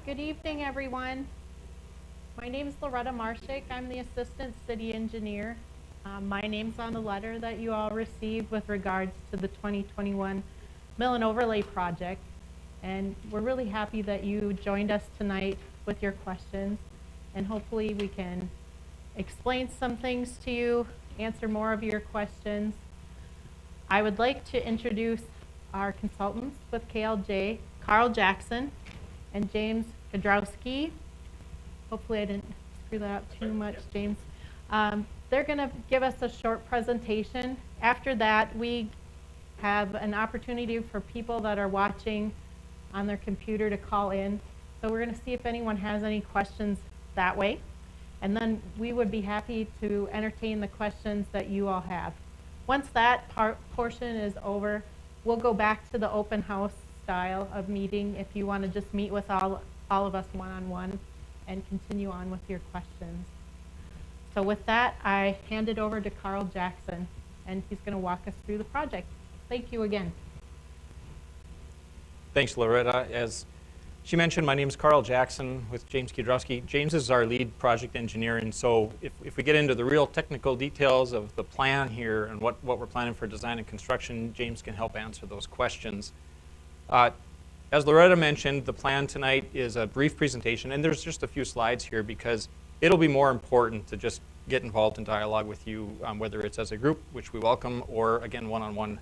Good evening, everyone. My name is Loretta Marshak. I'm the Assistant City Engineer. My name's on the letter that you all received with regards to the 2021 Mill and Overlay Project. And we're really happy that you joined us tonight with your questions. And hopefully we can explain some things to you, answer more of your questions. I would like to introduce our consultants with KLJ, Carl Jackson and James Godrowski. Hopefully I didn't screw that up too much, James. They're going to give us a short presentation. After that, we have an opportunity for people that are watching on their computer to call in. So we're going to see if anyone has any questions that way. And then we would be happy to entertain the questions that you all have. Once that portion is over, we'll go back to the open house style of meeting if you want to just meet with all of us one-on-one and continue on with your questions. So with that, I hand it over to Carl Jackson, and he's going to walk us through the project. Thank you again. Thanks, Loretta. As she mentioned, my name is Carl Jackson with James Godrowski. James is our lead project engineer, and so if we get into the real technical details of the plan here and what we're planning for design and construction, James can help answer those questions. As Loretta mentioned, the plan tonight is a brief presentation, and there's just a few slides here because it'll be more important to just get involved in dialogue with you, whether it's as a group, which we welcome, or again, one-on-one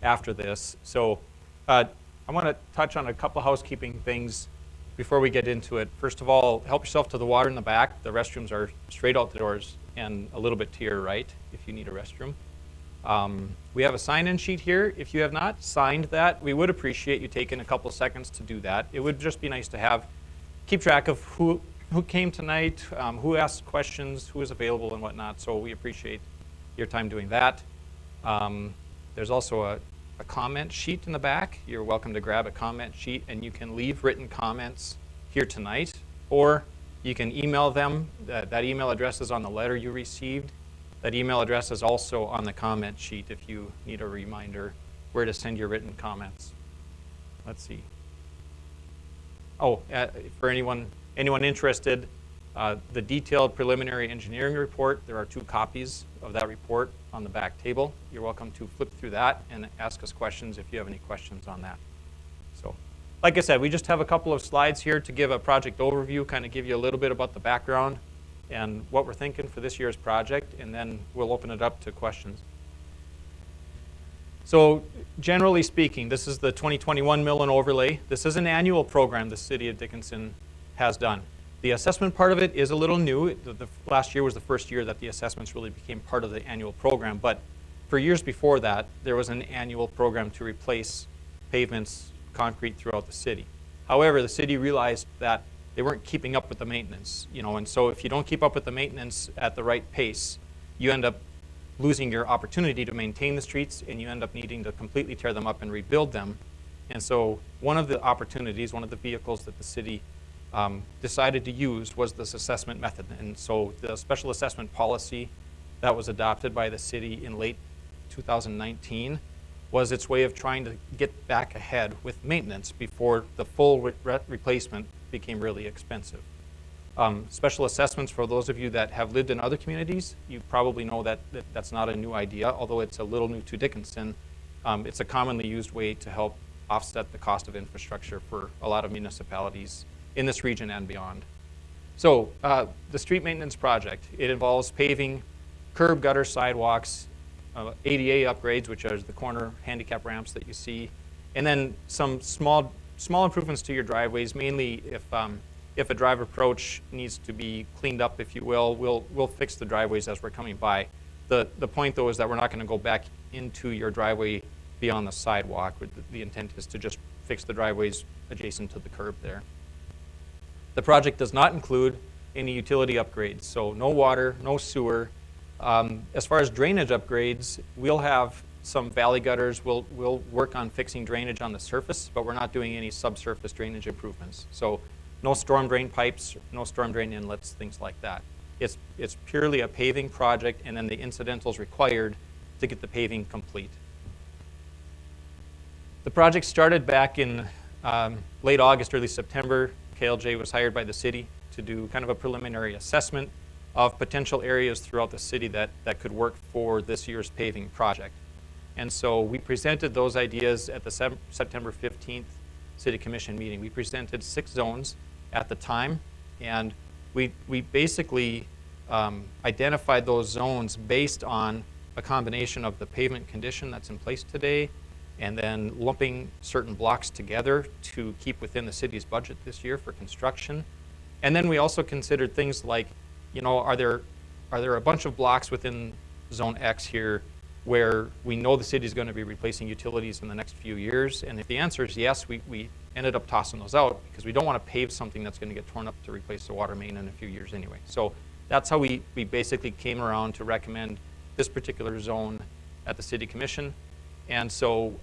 after this. So I want to touch on a couple of housekeeping things before we get into it. First of all, help yourself to the water in the back. The restrooms are straight out the doors and a little bit to your right if you need a restroom. We have a sign-in sheet here. If you have not signed that, we would appreciate you taking a couple seconds to do that. It would just be nice to keep track of who came tonight, who asked questions, who is available and whatnot, so we appreciate your time doing that. There's also a comment sheet in the back. You're welcome to grab a comment sheet, and you can leave written comments here tonight, or you can email them. That email address is on the letter you received. That email address is also on the comment sheet if you need a reminder where to send your written comments. Let's see. Oh, for anyone interested, the detailed preliminary engineering report, there are 2 copies of that report on the back table. You're welcome to flip through that and ask us questions if you have any questions on that. So, like I said, we just have a couple of slides here to give a project overview, kind of give you a little bit about the background and what we're thinking for this year's project, and then we'll open it up to questions. So generally speaking, this is the 2021 Mill and Overlay. This is an annual program the City of Dickinson has done. The assessment part of it is a little new. The last year was the first year that the assessments really became part of the annual program, but for years before that, there was an annual program to replace pavements, concrete throughout the city. However, the city realized that they weren't keeping up with the maintenance, and so if you don't keep up with the maintenance at the right pace, you end up losing your opportunity to maintain the streets, and you end up needing to completely tear them up and rebuild them. And so one of the opportunities, one of the vehicles that the city decided to use was this assessment method. And so the special assessment policy that was adopted by the city in late 2019 was its way of trying to get back ahead with maintenance before the full replacement became really expensive. Special assessments, for those of you that have lived in other communities, you probably know that that's not a new idea, although it's a little new to Dickinson. It's a commonly used way to help offset the cost of infrastructure for a lot of municipalities in this region and beyond. So the street maintenance project, it involves paving, curb, gutter, sidewalks, ADA upgrades, which are the corner handicap ramps that you see, and then some small improvements to your driveways, mainly if a drive approach needs to be cleaned up, if you will, we'll fix the driveways as we're coming by. The point, though, is that we're not going to go back into your driveway beyond the sidewalk. The intent is to just fix the driveways adjacent to the curb there. The project does not include any utility upgrades, so no water, no sewer. As far as drainage upgrades, we'll have some valley gutters. We'll work on fixing drainage on the surface, but we're not doing any subsurface drainage improvements. So no storm drain pipes, no storm drain inlets, things like that. It's purely a paving project, and then the incidentals required to get the paving complete. The project started back in late August, early September. KLJ was hired by the city to do kind of a preliminary assessment of potential areas throughout the city that could work for this year's paving project. And so we presented those ideas at the September 15th City Commission meeting. We presented 6 zones at the time, and we basically identified those zones based on a combination of the pavement condition that's in place today, and then lumping certain blocks together to keep within the city's budget this year for construction. And then we also considered things like, you know, are there a bunch of blocks within Zone X here where we know the city is going to be replacing utilities in the next few years? And if the answer is yes, we ended up tossing those out because we don't want to pave something that's going to get torn up to replace the water main in a few years anyway. So that's how we basically came around to recommend this particular zone at the City Commission. And so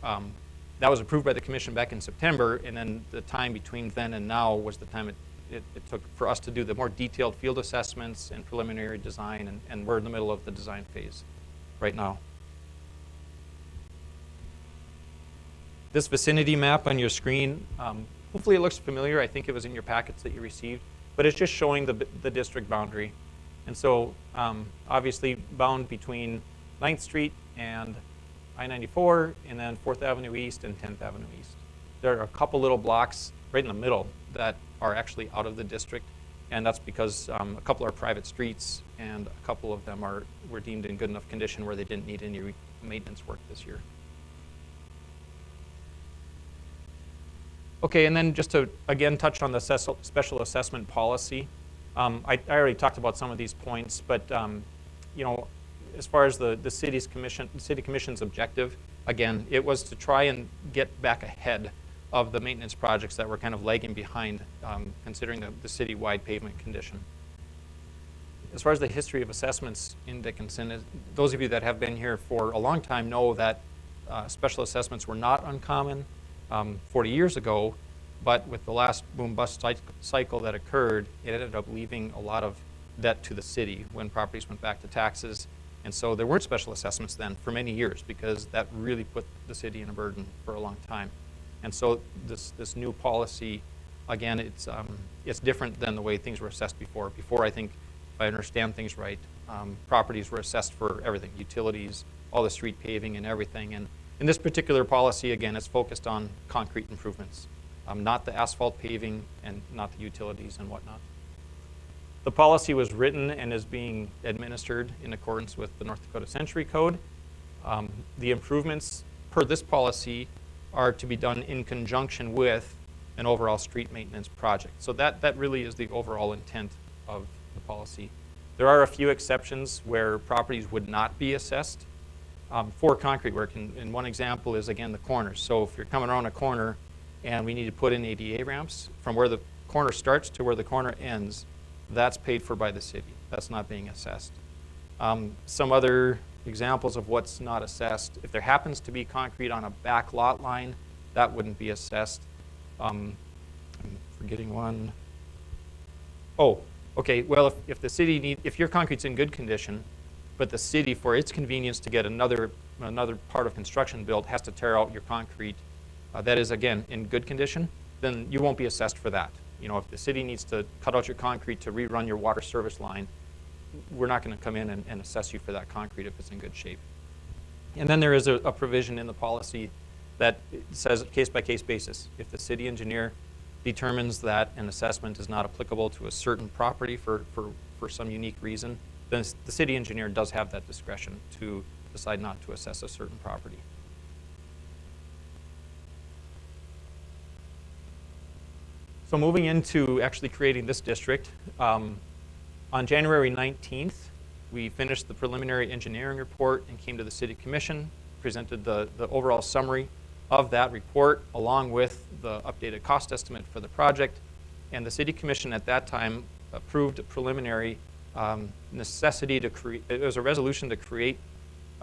that was approved by the commission back in September, and then the time between then and now was the time it took for us to do the more detailed field assessments and preliminary design, and we're in the middle of the design phase right now. This vicinity map on your screen, hopefully it looks familiar. I think it was in your packets that you received, but it's just showing the district boundary. And so obviously bound between 9th Street and I-94, and then 4th Avenue East and 10th Avenue East. There are a couple little blocks right in the middle that are actually out of the district, and that's because a couple are private streets, and a couple of them were deemed in good enough condition where they didn't need any maintenance work this year. Okay, and then just to again touch on the special assessment policy. I already talked about some of these points, but you know, as far as the city commission's objective, again, it was to try and get back ahead of the maintenance projects that were kind of lagging behind, considering the city-wide pavement condition. As far as the history of assessments in Dickinson, those of you that have been here for a long time know that special assessments were not uncommon 40 years ago, but with the last boom-bust cycle that occurred, it ended up leaving a lot of debt to the city when properties went back to taxes. And so there weren't special assessments then for many years because that really put the city in a burden for a long time. And so this new policy, again, it's different than the way things were assessed before. Before, I think, if I understand things right, properties were assessed for everything, utilities, all the street paving and everything. And in this particular policy, again, it's focused on concrete improvements, not the asphalt paving and not the utilities and whatnot. The policy was written and is being administered in accordance with the North Dakota Century Code. The improvements per this policy are to be done in conjunction with an overall street maintenance project. So that really is the overall intent of the policy. There are a few exceptions where properties would not be assessed for concrete work. And one example is, again, the corners. So if you're coming around a corner and we need to put in ADA ramps, from where the corner starts to where the corner ends, that's paid for by the city. That's not being assessed. Some other examples of what's not assessed: if there happens to be concrete on a back lot line, that wouldn't be assessed. I'm forgetting one. Oh, okay, well, if the city if your concrete's in good condition, but the city, for its convenience to get another part of construction built, has to tear out your concrete that is, again, in good condition, then you won't be assessed for that. You know, if the city needs to cut out your concrete to rerun your water service line, we're not going to come in and assess you for that concrete if it's in good shape. And then there is a provision in the policy that says case-by-case basis. If the city engineer determines that an assessment is not applicable to a certain property for some unique reason, then the city engineer does have that discretion to decide not to assess a certain property. So moving into actually creating this district, on January 19th, we finished the preliminary engineering report and came to the City Commission, presented the overall summary of that report along with the updated cost estimate for the project. And the City Commission at that time approved a preliminary necessity to create, it was a resolution to create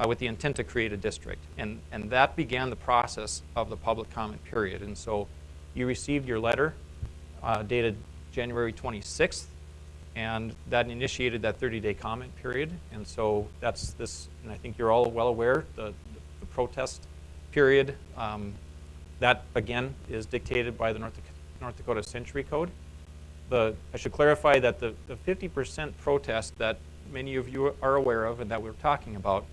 with the intent to create a district. And that began the process of the public comment period. And so you received your letter dated January 26th, and that initiated that 30-day comment period. And so that's this, and I think you're all well aware, the protest period, that again is dictated by the North Dakota Century Code. I should clarify that the 50% protest that many of you are aware of and that we're talking about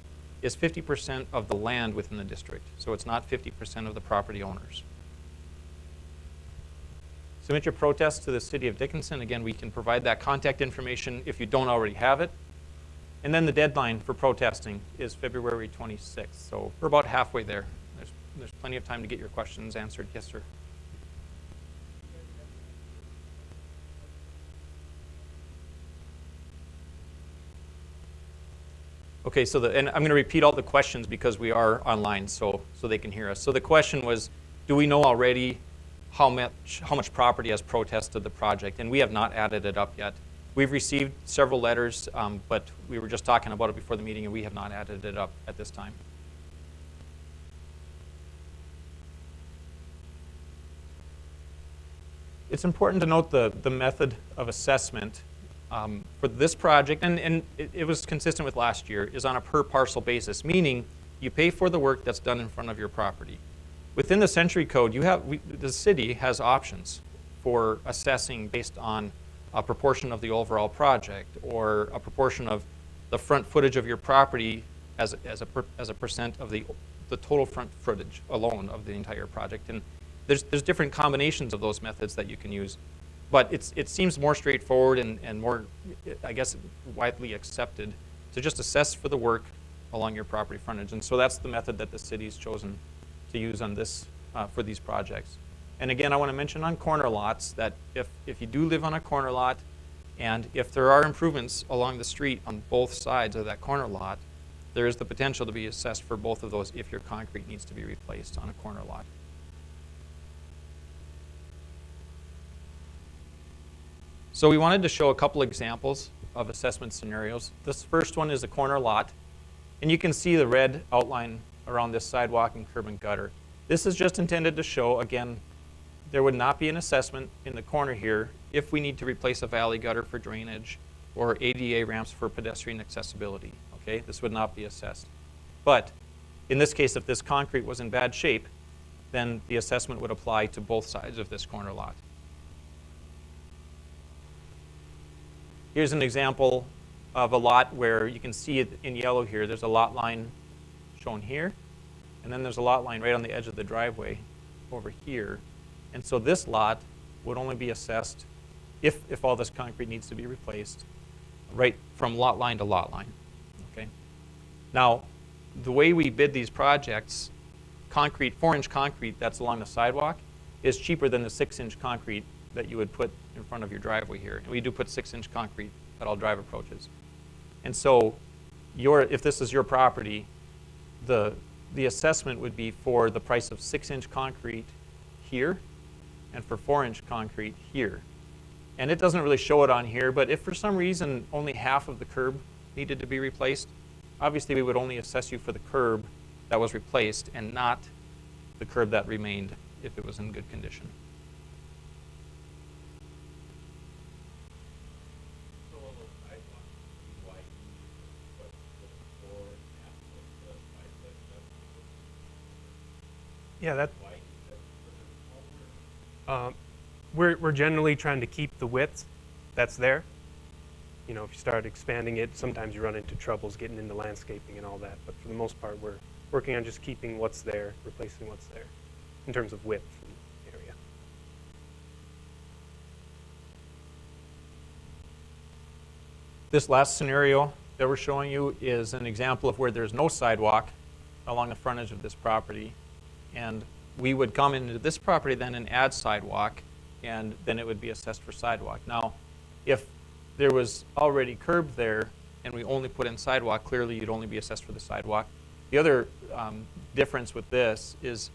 is 50% of the land within the district. So it's not 50% of the property owners. Submit your protest to the City of Dickinson. Again, we can provide that contact information if you don't already have it. And then the deadline for protesting is February 26th. So we're about halfway there. There's plenty of time to get your questions answered. Yes, sir. Okay, and I'm going to repeat all the questions because we are online, so they can hear us. So the question was, do we know already how much property has protested the project? And we have not added it up yet. We've received several letters, but we were just talking about it before the meeting, and we have not added it up at this time. It's important to note the method of assessment for this project, and it was consistent with last year, is on a per parcel basis, meaning you pay for the work that's done in front of your property. Within the Century Code, the city has options for assessing based on a proportion of the overall project or a proportion of the front footage of your property as a percent of the total front footage alone of the entire project. And there's different combinations of those methods that you can use. But it seems more straightforward and more, I guess, widely accepted to just assess for the work along your property frontage. And so that's the method that the city's chosen to use on this for these projects. And again, I want to mention on corner lots that if you do live on a corner lot and if there are improvements along the street on both sides of that corner lot, there is the potential to be assessed for both of those if your concrete needs to be replaced on a corner lot. So we wanted to show a couple examples of assessment scenarios. This first one is a corner lot, and you can see the red outline around this sidewalk and curb and gutter. This is just intended to show, again, there would not be an assessment in the corner here if we need to replace a valley gutter for drainage or ADA ramps for pedestrian accessibility. Okay, this would not be assessed. But in this case, if this concrete was in bad shape, then the assessment would apply to both sides of this corner lot. Here's an example of a lot where you can see it in yellow here. There's a lot line shown here, and then there's a lot line right on the edge of the driveway over here. And so this lot would only be assessed if all this concrete needs to be replaced, right from lot line to lot line. Okay. Now, the way we bid these projects, concrete, 4-inch concrete that's along the sidewalk is cheaper than the 6-inch concrete that you would put in front of your driveway here. And we do put 6-inch concrete at all drive approaches. And so if this is your property, the assessment would be for the price of 6-inch concrete here and for 4-inch concrete here. And it doesn't really show it on here, but if for some reason only half of the curb needed to be replaced, obviously we would only assess you for the curb that was replaced and not the curb that remained if it was in good condition. Yeah, we're generally trying to keep the width that's there. You know, if you start expanding it, sometimes you run into troubles getting into landscaping and all that. But for the most part, we're working on just keeping what's there, replacing what's there in terms of width and area. This last scenario that we're showing you is an example of where there's no sidewalk along the frontage of this property. And we would come into this property then and add sidewalk, and then it would be assessed for sidewalk. Now, if there was already curb there and we only put in sidewalk, clearly you'd only be assessed for the sidewalk. The other difference with this is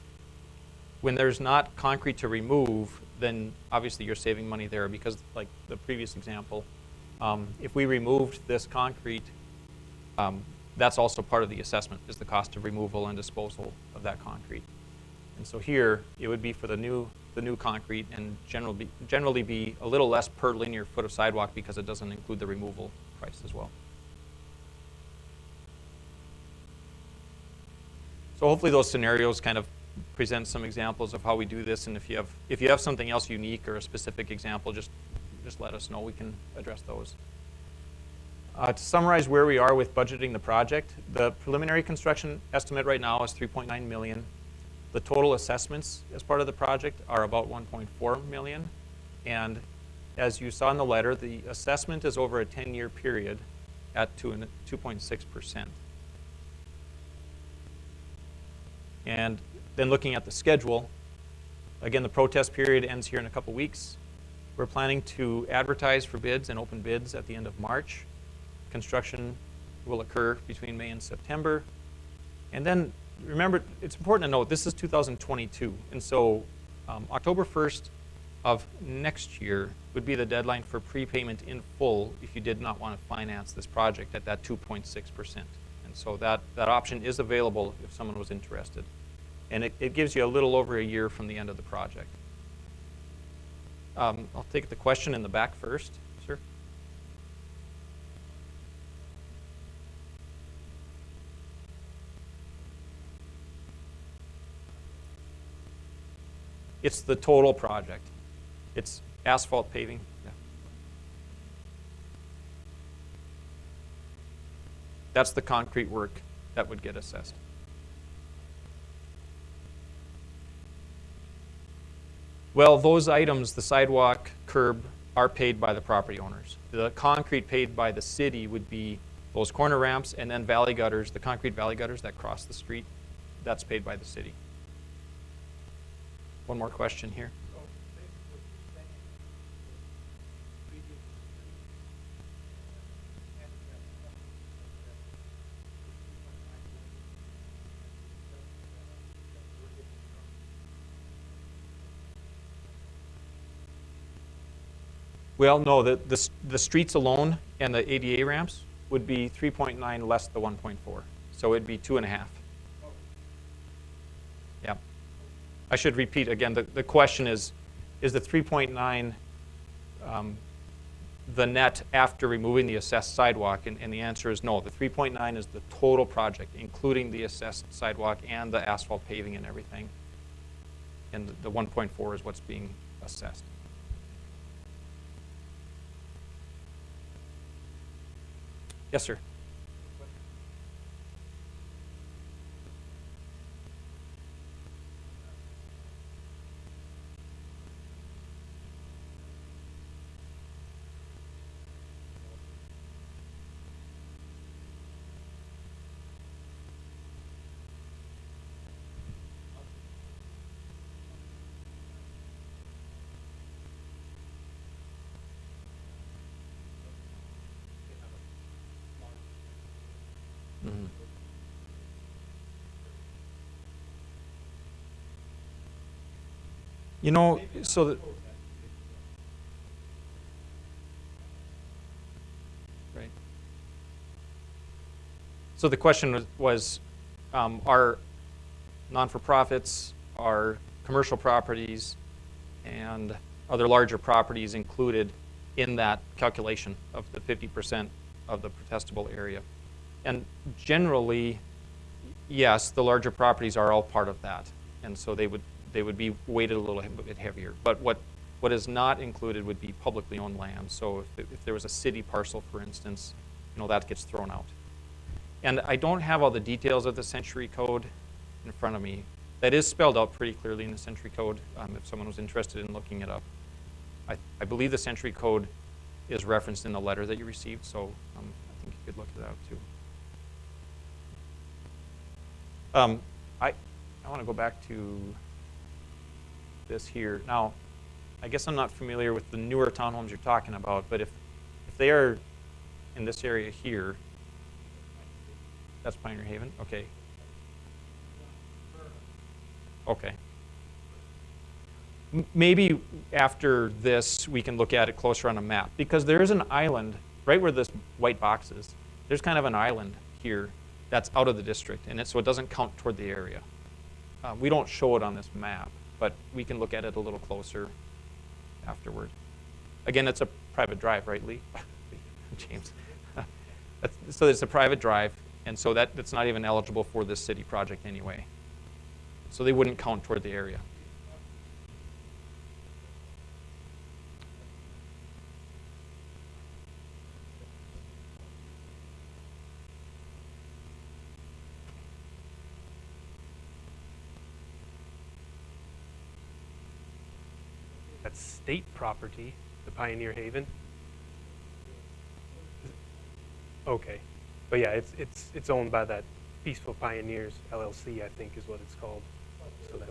when there's not concrete to remove, then obviously you're saving money there because, like the previous example, if we removed this concrete, that's also part of the assessment, is the cost of removal and disposal of that concrete. And so here, it would be for the new concrete and generally be a little less per linear foot of sidewalk because it doesn't include the removal price as well. So hopefully those scenarios kind of present some examples of how we do this, and if you have something else unique or a specific example, just just let us know. We can address those. To summarize where we are with budgeting the project, the preliminary construction estimate right now is $3.9 million. The total assessments as part of the project are about $1.4 million. And as you saw in the letter, the assessment is over a 10-year period at 2.6%. And then looking at the schedule, again, the protest period ends here in a couple weeks. We're planning to advertise for bids and open bids at the end of March. Construction will occur between May and September. And then remember, it's important to note, this is 2022. And so October 1st of next year would be the deadline for prepayment in full if you did not want to finance this project at that 2.6%. And so that option is available if someone was interested. And it gives you a little over a year from the end of the project. I'll take the question in the back first, sir. It's the total project. It's asphalt paving. Yeah. That's the concrete work that would get assessed. Well, those items, the sidewalk, curb, are paid by the property owners. The concrete paid by the city would be those corner ramps, and then valley gutters, the concrete valley gutters that cross the street, that's paid by the city. One more question here. Well, no, the streets alone and the ADA ramps would be 3.9 less the 1.4. So it'd be 2.5. Yeah. I should repeat again, the question is the 3.9 the net after removing the assessed sidewalk? And the answer is no. The 3.9 is the total project, including the assessed sidewalk and the asphalt paving and everything. And the 1.4 is what's being assessed. Yes, sir. Mm-hmm. You know, so that, right. So the question was are non-for-profits, are commercial properties, and other larger properties included in that calculation of the 50% of the protestable area? And generally, yes, the larger properties are all part of that, and so they would be weighted a little bit heavier. But what is not included would be publicly owned land. So if there was a city parcel, for instance, that gets thrown out. And I don't have all the details of the Century Code in front of me. That is spelled out pretty clearly in the Century Code if someone was interested in looking it up. I believe the Century Code is referenced in the letter that you received, so I think you could look it up too. I want to go back to this here. Now, I guess I'm not familiar with the newer townhomes you're talking about, but if they are in this area here, that's Pioneer Haven? Okay. Okay. Maybe after this, we can look at it closer on a map, because there is an island right where this white box is. There's kind of an island here that's out of the district, and so it doesn't count toward the area. We don't show it on this map, but we can look at it a little closer afterward. Again, it's a private drive, right, Lee? James. So it's a private drive, and so that's not even eligible for this city project anyway. So they wouldn't count toward the area. That's state property, the Pioneer Haven. Okay, but yeah, it's owned by that Peaceful Pioneers LLC, I think is what it's called. So that,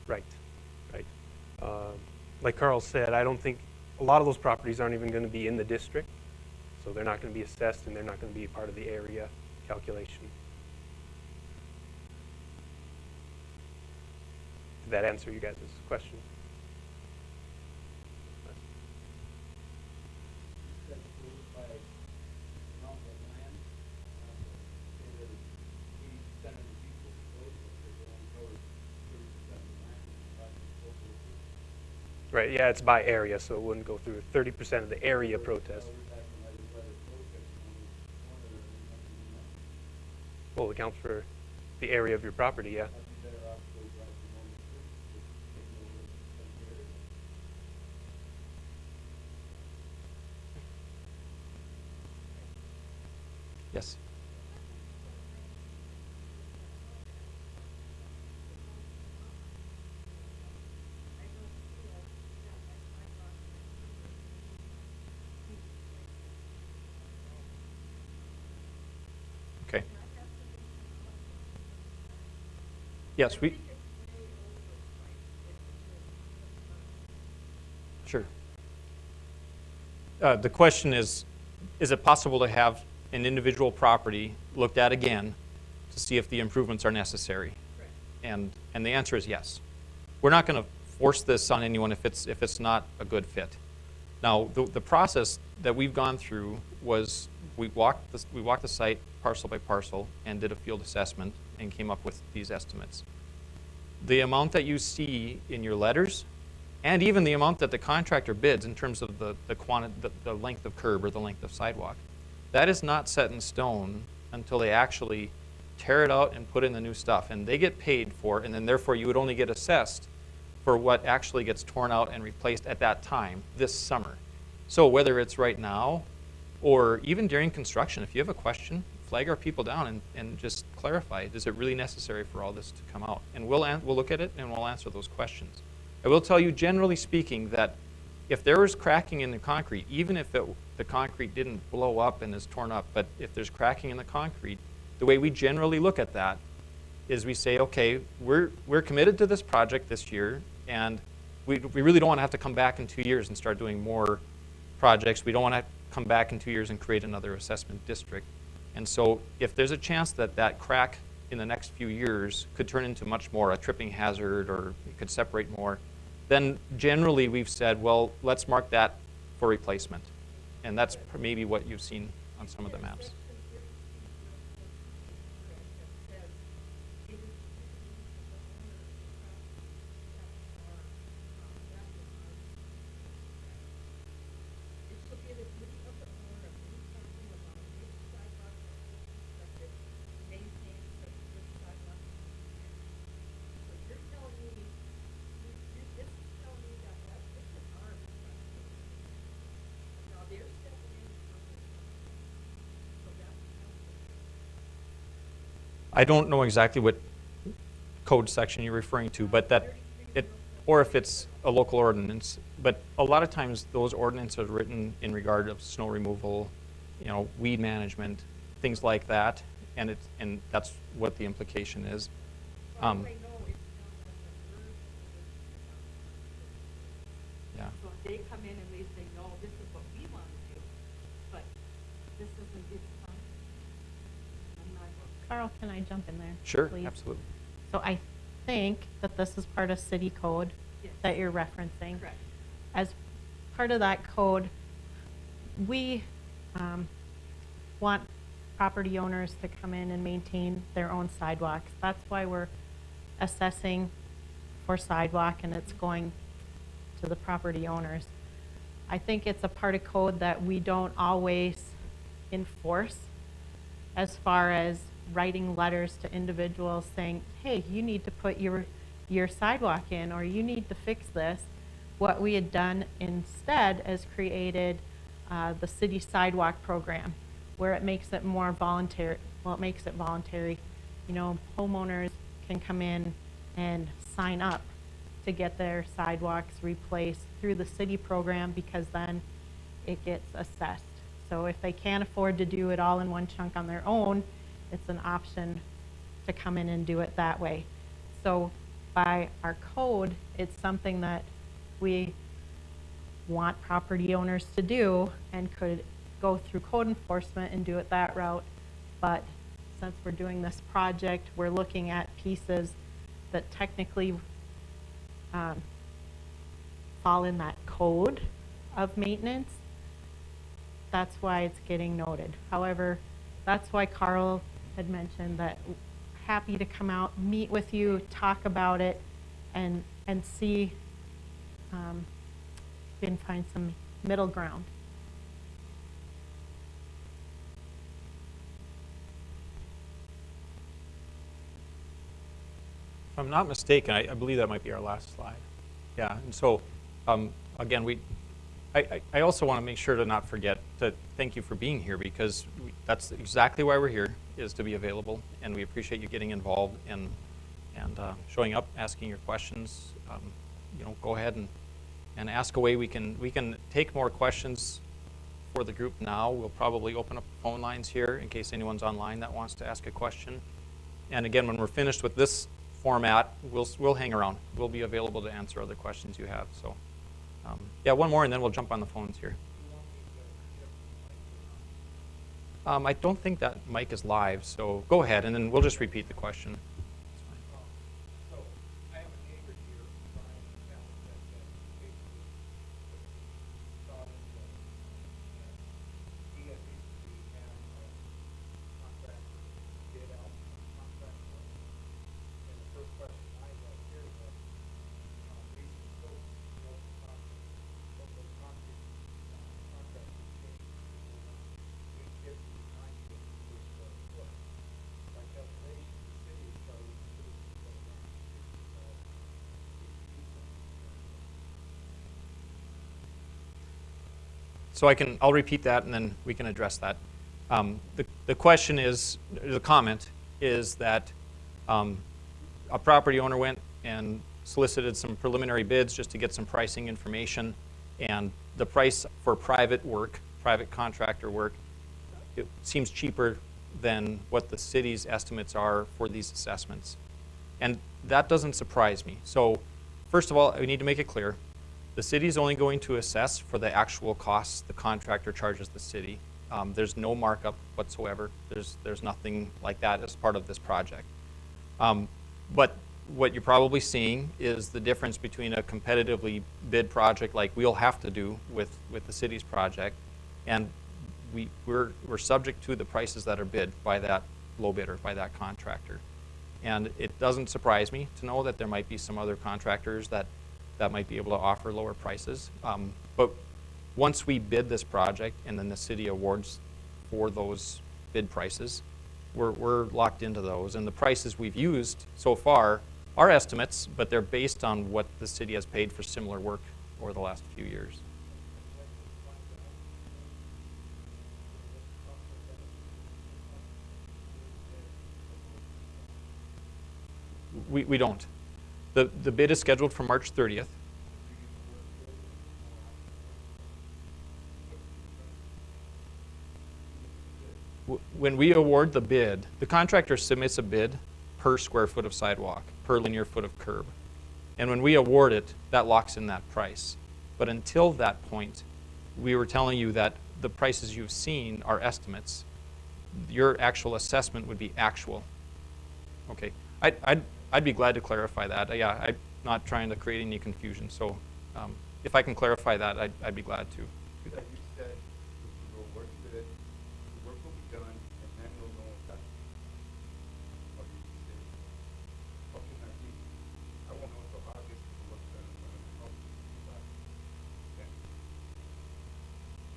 right, right. Like Carl said, I don't think a lot of those properties aren't even going to be in the district, so they're not going to be assessed and they're not going to be part of the area calculation. Did that answer you guys' question? Right, yeah, it's by area, so it wouldn't go through 30% of the area protest. Well, it counts for the area of your property, yeah. Yes. Okay. Yes, we. Sure. The question is it possible to have an individual property looked at again to see if the improvements are necessary? And the answer is yes. We're not going to force this on anyone if it's not a good fit. Now, the process that we've gone through was we walked the site parcel by parcel and did a field assessment and came up with these estimates. The amount that you see in your letters, and even the amount that the contractor bids in terms of the length of curb or the length of sidewalk, that is not set in stone until they actually tear it out and put in the new stuff. And they get paid for it, and then therefore you would only get assessed for what actually gets torn out and replaced at that time, this summer. So whether it's right now or even during construction, if you have a question, flag our people down and just clarify, is it really necessary for all this to come out? And we'll look at it and we'll answer those questions. I will tell you, generally speaking, that if there is cracking in the concrete, even if the concrete didn't blow up and is torn up, but if there's cracking in the concrete, the way we generally look at that is we say, okay, we're committed to this project this year, and we really don't want to have to come back in 2 years and start doing more projects. We don't want to come back in 2 years and create another assessment district. And so if there's a chance that that crack in the next few years could turn into much more a tripping hazard or it could separate more, then generally we've said, well, let's mark that for replacement. And that's maybe what you've seen on some of the maps. I don't know exactly what code section you're referring to, but or if it's a local ordinance. But a lot of times those ordinances are written in regard of snow removal, weed management, things like that, and that's what the implication is. Yeah. So if they come in and they say, no, this is what we want to do, but this isn't its time. Carl, can I jump in there? Sure, please? absolutely. So I think that this is part of city code Yes. that you're referencing. Correct. As part of that code, we want property owners to come in and maintain their own sidewalks. That's why we're assessing for sidewalk and it's going to the property owners. I think it's a part of code that we don't always enforce as far as writing letters to individuals saying, hey, you need to put your sidewalk in or you need to fix this. What we had done instead is created the city sidewalk program where it makes it more voluntary. Well, it makes it voluntary. Homeowners can come in and sign up to get their sidewalks replaced through the city program, because then it gets assessed. So if they can't afford to do it all in one chunk on their own, it's an option to come in and do it that way. So by our code, it's something that we want property owners to do and could go through code enforcement and do it that route. But since we're doing this project, we're looking at pieces that technically fall in that code of maintenance. That's why it's getting noted. However, that's why Carl had mentioned that happy to come out, meet with you, talk about it, and see if we can find some middle ground. If I'm not mistaken, I believe that might be our last slide. Yeah, and so again, I also want to make sure to not forget to thank you for being here, because that's exactly why we're here, is to be available, and we appreciate you getting involved and showing up, asking your questions. You know, go ahead and ask away. We can take more questions for the group now. We'll probably open up phone lines here in case anyone's online that wants to ask a question. And again, when we're finished with this format, we'll hang around. We'll be available to answer other questions you have. So, yeah, one more, and then we'll jump on the phones here. I don't think that mic is live, so go ahead, and then we'll just repeat the question. So I'll repeat that, and then we can address that. The question is, the comment is that a property owner went and solicited some preliminary bids just to get some pricing information, and the price for private work, private contractor work, it seems cheaper than what the city's estimates are for these assessments. And that doesn't surprise me. So first of all, we need to make it clear. The city is only going to assess for the actual costs the contractor charges the city. There's no markup whatsoever. There's nothing like that as part of this project. But what you're probably seeing is the difference between a competitively bid project like we'll have to do with the city's project, and we're subject to the prices that are bid by that low bidder, by that contractor. And it doesn't surprise me to know that there might be some other contractors that might be able to offer lower prices. But once we bid this project and then the city awards for those bid prices, we're locked into those. And the prices we've used so far are estimates, but they're based on what the city has paid for similar work over the last few years. We don't. The bid is scheduled for March 30th. When we award the bid, the contractor submits a bid per square foot of sidewalk, per linear foot of curb. And when we award it, that locks in that price. But until that point, we were telling you that the prices you've seen are estimates. Your actual assessment would be actual. Okay, I'd be glad to clarify that. Yeah, I'm not trying to create any confusion. So if I can clarify that, I'd be glad to do that. You said we will work with it, the work will be done, and then we'll know exactly what you say. Fortunately, I won't know until August the work's done, and then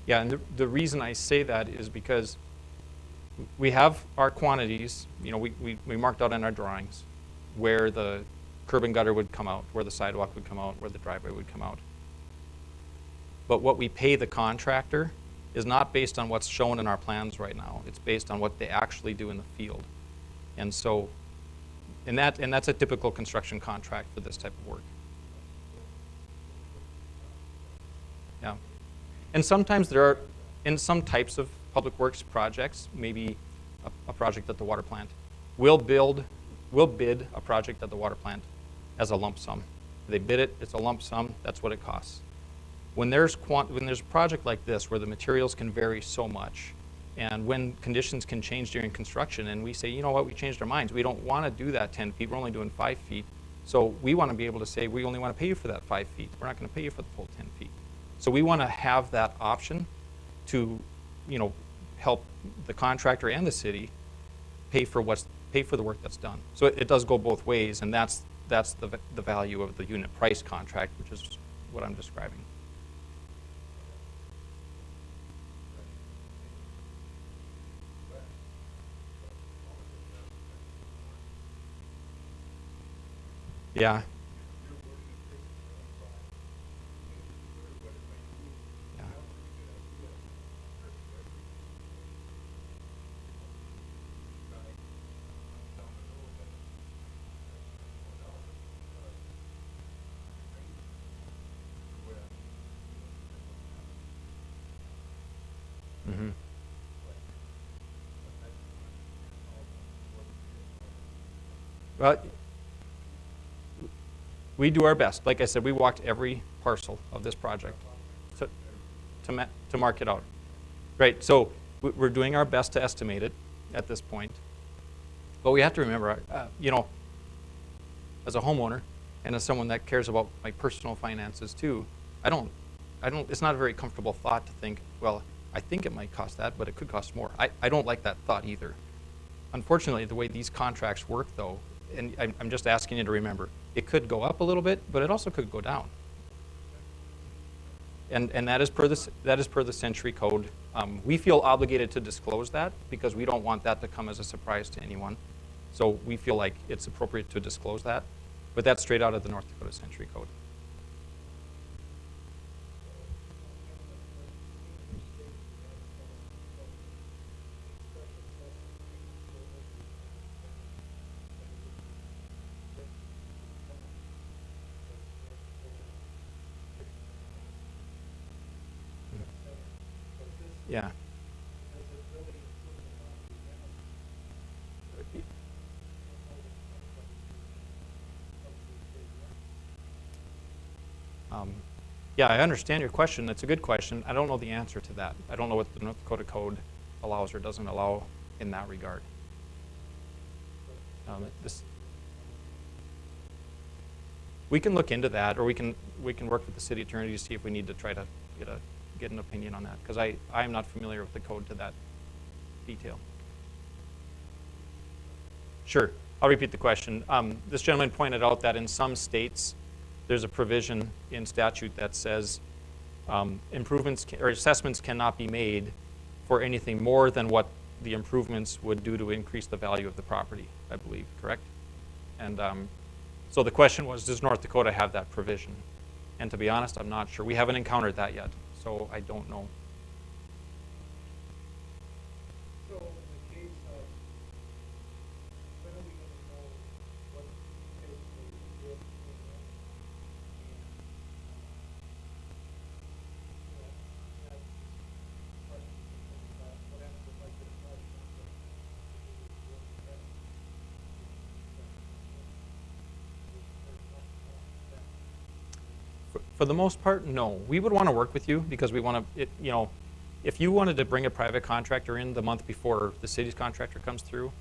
Yeah, and the reason I say that is because we have our quantities, you know, we marked out in our drawings where the curb and gutter would come out, where the sidewalk would come out, where the driveway would come out. But what we pay the contractor is not based on what's shown in our plans right now. It's based on what they actually do in the field. And so, and that's a typical construction contract for this type of work. Yeah. And sometimes there are, in some types of public works projects, maybe a project at the water plant, we'll bid a project at the water plant as a lump sum. They bid it, it's a lump sum, that's what it costs. When there's a project like this where the materials can vary so much, and when conditions can change during construction, and we say, you know what, we changed our minds, we don't want to do that 10 feet, we're only doing 5 feet, so we want to be able to say, we only want to pay you for that 5 feet, we're not going to pay you for the full 10 feet. So we want to have that option to, help the contractor and the city pay for the work that's done. So it does go both ways, and that's the value of the unit price contract, which is what I'm describing. Yeah. Yeah. Mm-hmm. Well, we do our best. Like I said, we walked every parcel of this project to mark it out. Right, so we're doing our best to estimate it at this point. But we have to remember, as a homeowner and as someone that cares about my personal finances too, it's not a very comfortable thought to think, well, I think it might cost that, but it could cost more. I don't like that thought either. Unfortunately, the way these contracts work though, and I'm just asking you to remember, it could go up a little bit, but it also could go down. And that is per the Century Code. We feel obligated to disclose that because we don't want that to come as a surprise to anyone. So we feel like it's appropriate to disclose that, but that's straight out of the North Dakota Century Code. Yeah. Yeah, I understand your question. That's a good question. I don't know the answer to that. I don't know what the North Dakota Code allows or doesn't allow in that regard. We can look into that, or we can work with the city attorney to see if we need to try to get an opinion on that, because I am not familiar with the code to that detail. Sure, I'll repeat the question. This gentleman pointed out that in some states, there's a provision in statute that says improvements or assessments cannot be made for anything more than what the improvements would do to increase the value of the property, I believe, correct? And so the question was, does North Dakota have that provision? And to be honest, I'm not sure. We haven't encountered that yet, so I don't know. So in the case of, when are we going to know what basically the bid came in? And, that's question about what happens if I get a price contract For the most part, no. We would want to work with you because we want to, if you wanted to bring a private contractor in the month before the city's contractor comes through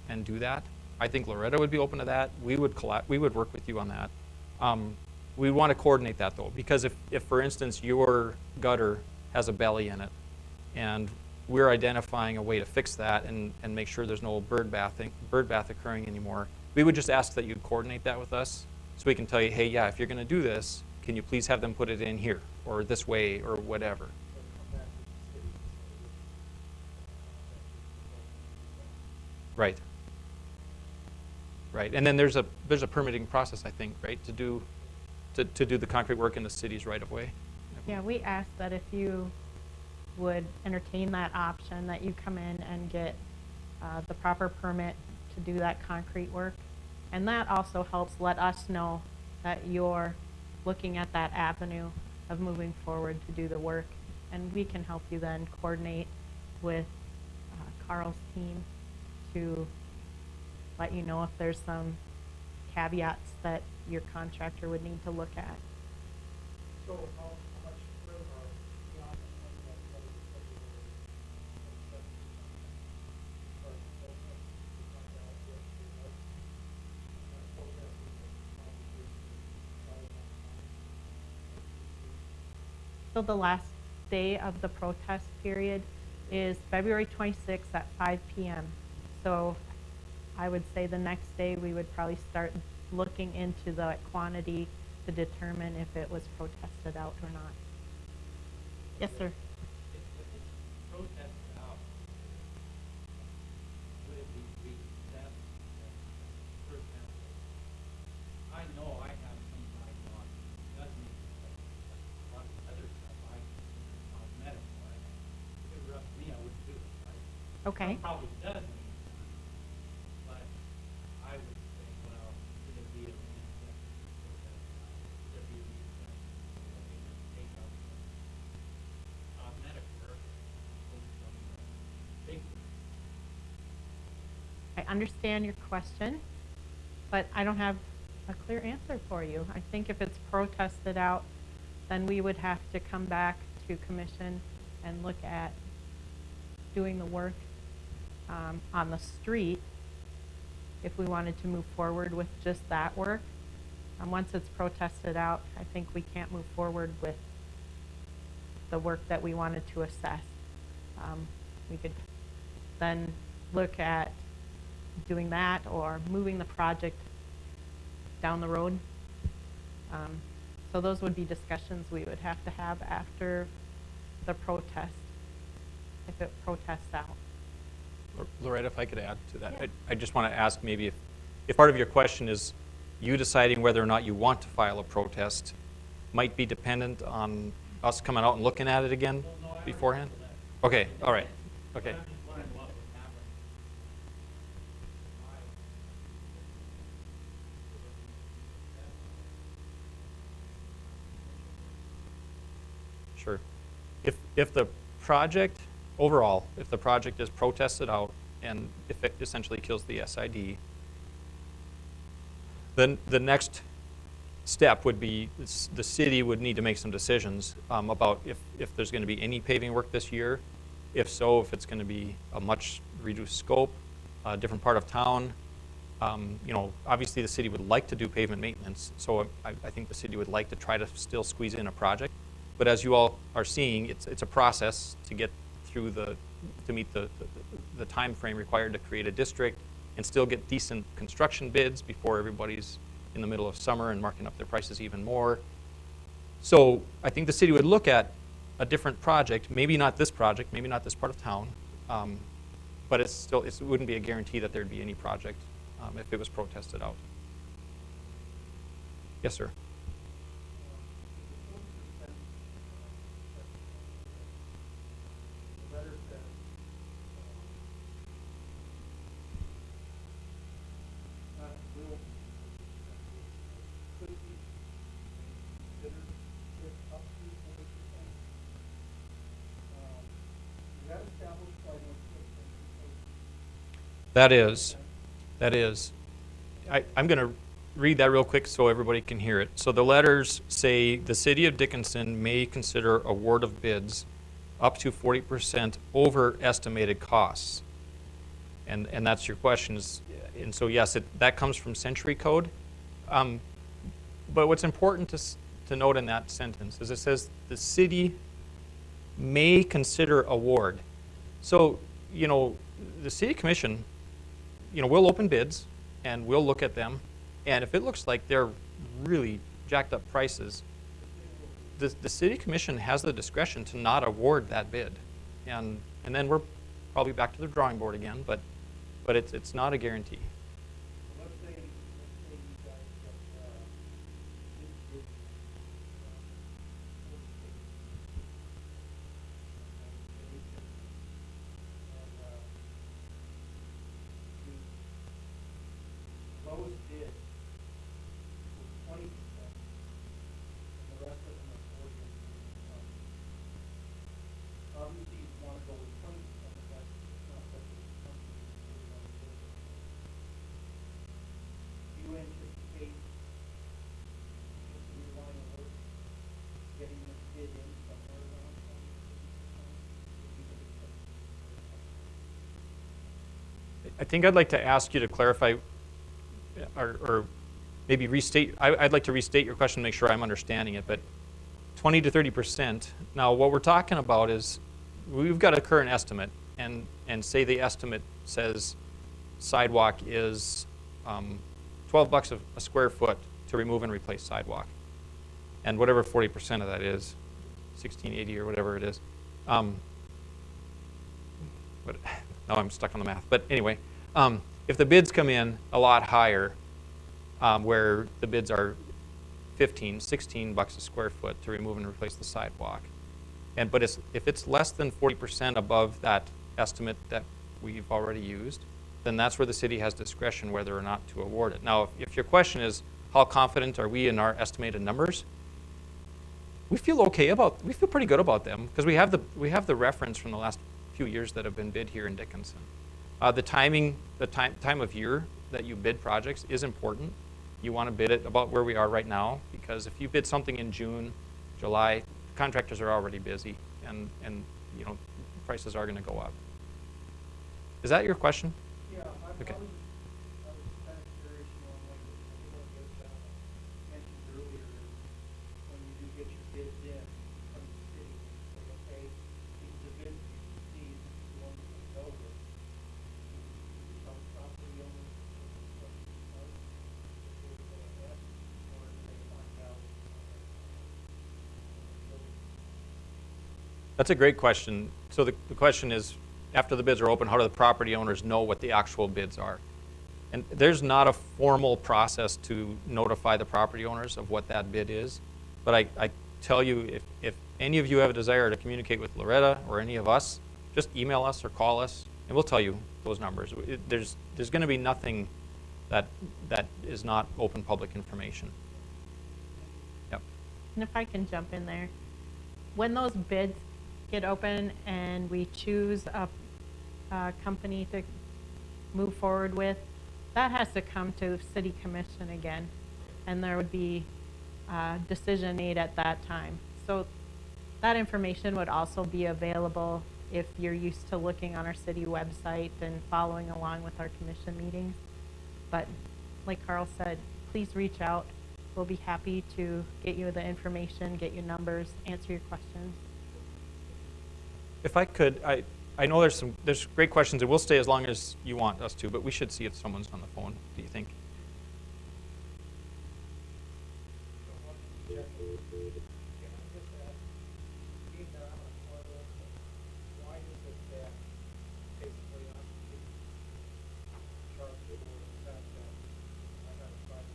and do that, I think Loretta would be open to that. We would work with you on that. We want to coordinate that though, because if for instance your gutter has a belly in it and we're identifying a way to fix that and make sure there's no bird bath occurring anymore, we would just ask that you coordinate that with us so we can tell you, hey, yeah, if you're going to do this, can you please have them put it in here or this way or whatever. Right. Right, and then there's a permitting process, I think, right, to do the concrete work in the city's right of way. Yeah, we ask that if you would entertain that option, that you come in and get the proper permit to do that concrete work. And that also helps let us know that you're looking at that avenue of moving forward to do the work. And we can help you then coordinate with Carl's team to let you know if there's some caveats that your contractor would need to look at. So how much further beyond the 20 So the last day of the protest period is February 26th at 5 p.m. So I would say the next day we would probably start looking into the quantity to determine if it was protested out or not. Yes, sir. If it's protested out, would it be reassessed? For example, I know I have some side lot that does need to like a lot of other stuff I consider cosmetic, right? If it were up to me, I wouldn't do it, right? Okay. Some probably does need to be done, but I would say, well, should it be a reassessment? Should there be a reassessment? Take out the cosmetic work, focus on the big work. I understand your question, but I don't have a clear answer for you. I think if it's protested out, then we would have to come back to commission and look at doing the work on the street if we wanted to move forward with just that work. Once it's protested out, I think we can't move forward with the work that we wanted to assess. We could then look at doing that or moving the project down the road. So those would be discussions we would have to have after the protest, if it protests out. Loretta, if I could add to that, Yeah. I just want to ask maybe if part of your question is you deciding whether or not you want to file a protest might be dependent on us coming out and looking at it again beforehand? Okay, all right, okay. I'm just wondering what would happen. Sure. If the project, overall, if the project is protested out and if it essentially kills the SID, then the next step would be the city would need to make some decisions about if there's going to be any paving work this year. If so, if it's going to be a much reduced scope, a different part of town. You know, obviously the city would like to do pavement maintenance, so I think the city would like to try to still squeeze in a project. But as you all are seeing, it's a process to get through to meet the time frame required to create a district and still get decent construction bids before everybody's in the middle of summer and marking up their prices even more. So I think the city would look at a different project, maybe not this project, maybe not this part of town, but it wouldn't be a guarantee that there'd be any project if it was protested out. Yes, sir. The letter says, not will be, could be considered if up to 40%. Is that established by no That is. I'm going to read that real quick so everybody can hear it. So the letters say the city of Dickinson may consider award of bids up to 40% over estimated costs. And that's your question. And so yes, that comes from Century Code. But what's important to note in that sentence is it says the city may consider award. So, you know, the city commission, you know, we'll open bids and we'll look at them. And if it looks like they're really jacked up prices, the city commission has the discretion to not award that bid. And then we're probably back to the drawing board again, but it's not a guarantee. Let's say you guys get, the lowest bid was 20%, and the rest of them are 40 and 20. I think I'd like to ask you to clarify or maybe restate. I'd like to restate your question to make sure I'm understanding it. But 20 to 30%. Now, what we're talking about is we've got a current estimate, and say the estimate says sidewalk is $12 a square foot to remove and replace sidewalk, and whatever 40% of that is, 1680 or whatever it is. But now I'm stuck on the math. But anyway, if the bids come in a lot higher, where the bids are $16 a square foot to remove and replace the sidewalk, but if it's less than 40% above that estimate that we've already used, then that's where the city has discretion whether or not to award it. Now, if your question is how confident are we in our estimated numbers, we feel pretty good about them because we have the reference from the last few years that have been bid here in Dickinson. The time of year that you bid projects is important. You want to bid it about where we are right now, because if you bid something in June, July, contractors are already busy, and you know, prices are going to go up. Is that your question? Yeah, Okay. I was kind of curious, you know, like, I think what the other gentleman mentioned earlier is when you do get your bids in from the city, you say, okay, these are the bids we received, this is the one we're gonna go with. Some property owners, what you know, before we go ahead, or do they find out? That's a great question. So the question is, after the bids are open, how do the property owners know what the actual bids are? And there's not a formal process to notify the property owners of what that bid is. But I tell you, if any of you have a desire to communicate with Loretta or any of us, just email us or call us, and we'll tell you those numbers. There's going to be nothing that is not open public information. Yep. And if I can jump in there, when those bids get open and we choose a company to move forward with, that has to come to city commission again, and there would be a decision made at that time. So that information would also be available if you're used to looking on our city website and following along with our commission meetings. But like Carl said, please reach out. We'll be happy to get you the information, get you numbers, answer your questions. If I could, I know there's great questions, and we'll stay as long as you want us to, but we should see if someone's on the phone. Do you think? Can I just ask, being that I'm a toilet, why is it that basically I'm being charged for the fact that I got a sidewalk?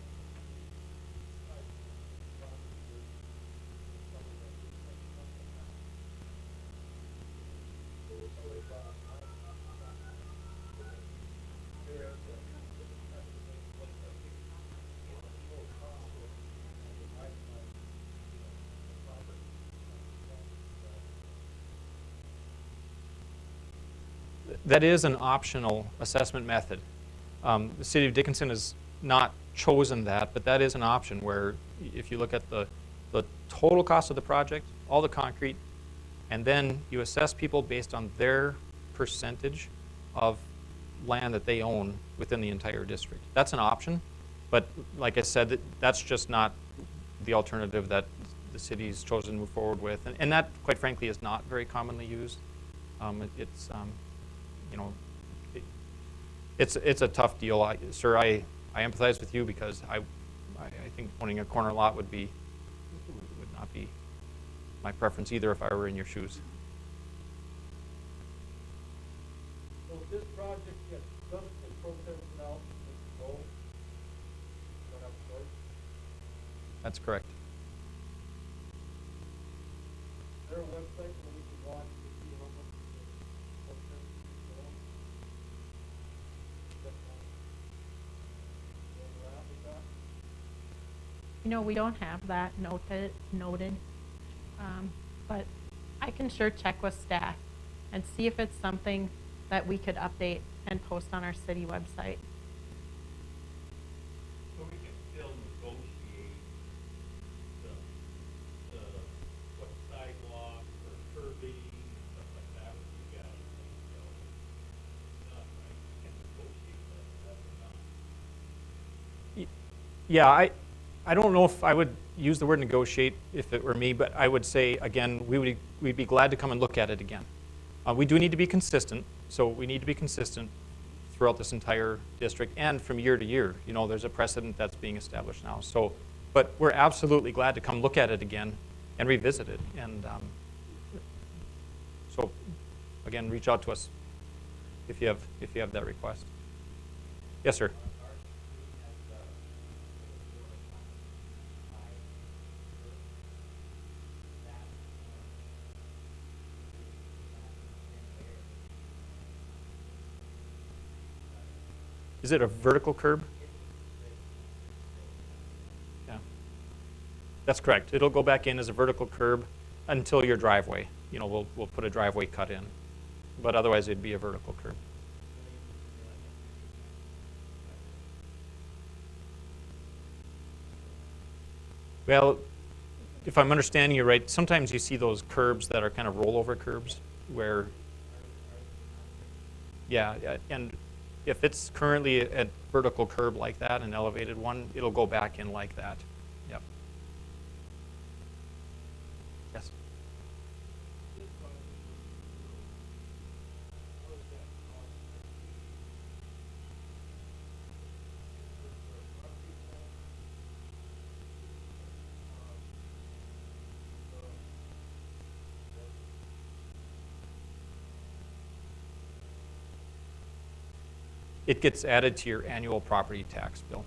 That is an optional assessment method. The city of Dickinson has not chosen that, but that is an option where if you look at the total cost of the project, all the concrete, and then you assess people based on their percentage of land that they own within the entire district. That's an option, but like I said, that's just not the alternative that the city's chosen to move forward with, and that, quite frankly, is not very commonly used. You know, it's a tough deal. Sir, I empathize with you because I think owning a corner lot would not be my preference either if I were in your shoes. So if this project does get protested out, it's go, you don't have a choice? That's correct. Is there a website where we can watch to see how much the protest is going? Where we're at with that? You know, we don't have that noted, but I can sure check with staff and see if it's something that we could update and post on our city website. So we can still negotiate the what sidewalk or curbing, stuff like that with you guys, so, right, we can negotiate Yeah, I don't know if I would use the word negotiate if it were me, but I would say, again, we'd be glad to come and look at it again. We do need to be consistent, so we need to be consistent throughout this entire district and from year to year. You know, there's a precedent that's being established now. So, but we're absolutely glad to come look at it again and revisit it. And so, again, reach out to us if you have that request. Yes, sir. Is it a vertical curb? Yeah, that's correct. It'll go back in as a vertical curb until your driveway. You know, we'll put a driveway cut in, but otherwise it'd be a vertical curb. Well, if I'm understanding you right, sometimes you see those curbs that are kind of rollover curbs where, yeah, and if it's currently a vertical curb like that, an elevated one, it'll go back in like that. Yep. Yes. It gets added to your annual property tax bill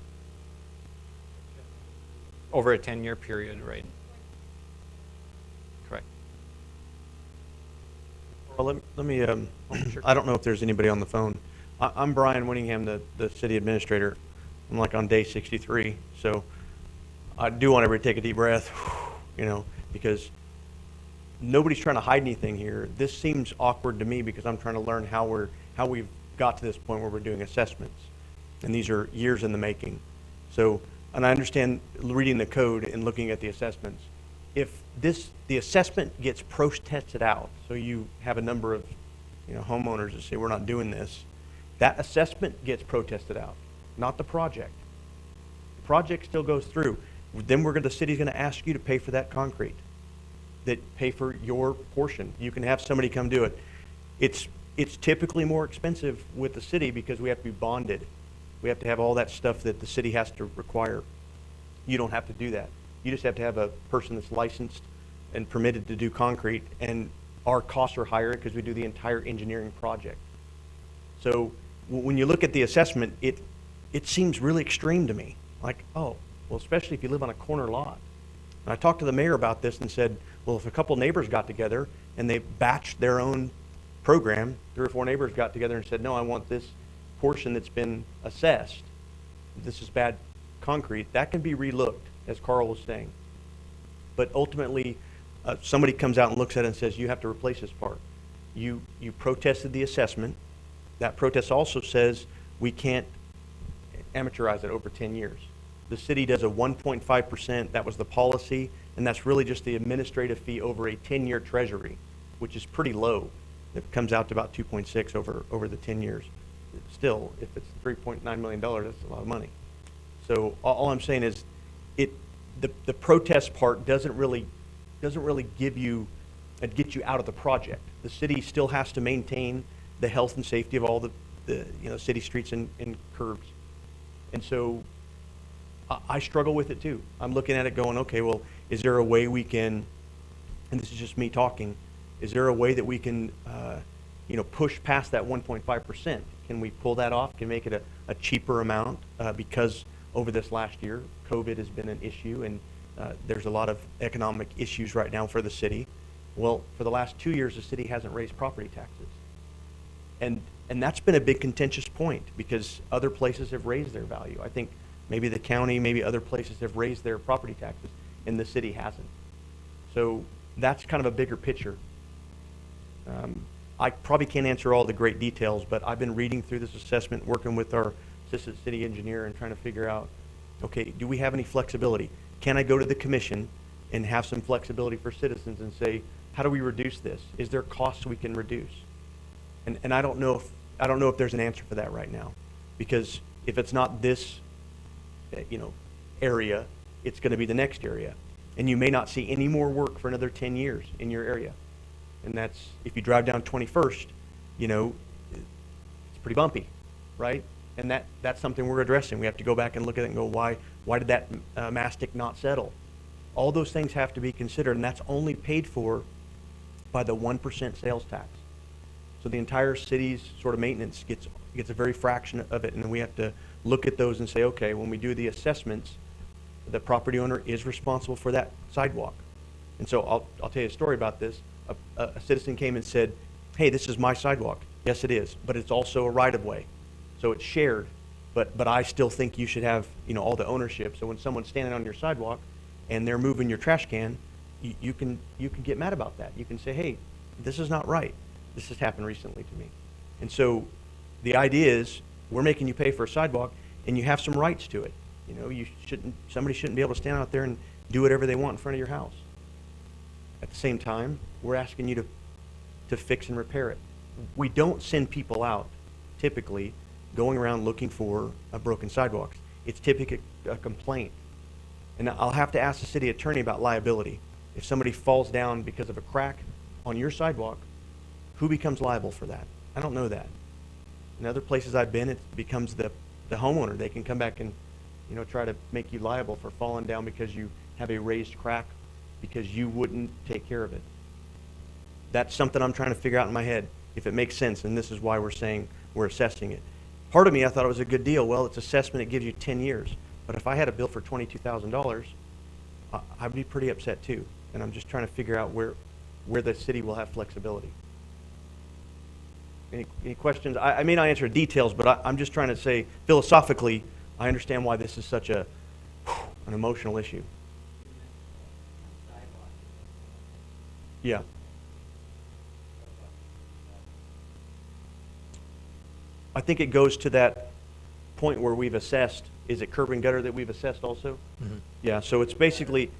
over a 10-year period, right? Correct. Well, let me, Sure. I don't know if there's anybody on the phone. I'm Brian Winningham, the city administrator. I'm like on day 63, so I do want everybody to take a deep breath, you know, because nobody's trying to hide anything here. This seems awkward to me because I'm trying to learn how we've got to this point where we're doing assessments, and these are years in the making. So, and I understand reading the code and looking at the assessments. If the assessment gets protested out, so you have a number of, you know, homeowners that say we're not doing this, that assessment gets protested out, not the project. The project still goes through. Then the city's going to ask you to pay for that concrete, that pay for your portion. You can have somebody come do it. It's typically more expensive with the city because we have to be bonded. We have to have all that stuff that the city has to require. You don't have to do that. You just have to have a person that's licensed and permitted to do concrete, and our costs are higher because we do the entire engineering project. So when you look at the assessment, it seems really extreme to me. Like, oh, well, especially if you live on a corner lot. And I talked to the mayor about this and said, well, if a couple neighbors got together and they batched their own program, 3 or 4 neighbors got together and said, no, I want this portion that's been assessed. This is bad concrete. That can be relooked, as Carl was saying. But ultimately, somebody comes out and looks at it and says, you have to replace this part. You protested the assessment. That protest also says we can't amateurize it over 10 years. The city does a 1.5%. That was the policy, and that's really just the administrative fee over a 10-year treasury, which is pretty low. It comes out to about 2.6 over the 10 years. Still, if it's $3.9 million, that's a lot of money. So all I'm saying is, the protest part doesn't really get you out of the project. The city still has to maintain the health and safety of all the city streets and curbs. And so I struggle with it too. I'm looking at it going, okay, well, is there a way we can, and this is just me talking, is there a way that we can, push past that 1.5%? Can we pull that off? Can we make it a cheaper amount? Because over this last year, COVID has been an issue, and there's a lot of economic issues right now for the city. Well, for the last 2 years, the city hasn't raised property taxes. And that's been a big contentious point because other places have raised their value. I think maybe the county, maybe other places have raised their property taxes, and the city hasn't. So that's kind of a bigger picture. I probably can't answer all the great details, but I've been reading through this assessment, working with our assistant city engineer and trying to figure out, okay, do we have any flexibility? Can I go to the commission and have some flexibility for citizens and say, how do we reduce this? Is there costs we can reduce? And I don't know if there's an answer for that right now, because if it's not this, area, it's going to be the next area. And you may not see any more work for another 10 years in your area. And that's, if you drive down 21st, you know, it's pretty bumpy, right? And that's something we're addressing. We have to go back and look at it and go, why did that mastic not settle? All those things have to be considered, and that's only paid for by the 1% sales tax. So the entire city's sort of maintenance gets a very fraction of it, and then we have to look at those and say, okay, when we do the assessments, the property owner is responsible for that sidewalk. And so I'll tell you a story about this. A citizen came and said, hey, this is my sidewalk. Yes, it is, but it's also a right-of-way. So it's shared, but I still think you should have, you know, all the ownership. So when someone's standing on your sidewalk and they're moving your trash can, you can get mad about that. You can say, hey, this is not right. This has happened recently to me. And so the idea is we're making you pay for a sidewalk and you have some rights to it. You know, somebody shouldn't be able to stand out there and do whatever they want in front of your house. At the same time, we're asking you to fix and repair it. We don't send people out typically going around looking for broken sidewalks. It's typically a complaint. And I'll have to ask the city attorney about liability. If somebody falls down because of a crack on your sidewalk, who becomes liable for that? I don't know that. In other places I've been, it becomes the homeowner. They can come back and, you know, try to make you liable for falling down because you have a raised crack because you wouldn't take care of it. That's something I'm trying to figure out in my head, if it makes sense, and this is why we're saying we're assessing it. Part of me, I thought it was a good deal. Well, it's assessment, it gives you 10 years. But if I had a bill for $22,000, I'd be pretty upset too. And I'm just trying to figure out where the city will have flexibility. Any questions? I may not answer details, but I'm just trying to say, philosophically, I understand why this is such an emotional issue. Yeah. I think it goes to that point where we've assessed. Is it curb and gutter that we've assessed also? Mm-hmm. Yeah. So it's basically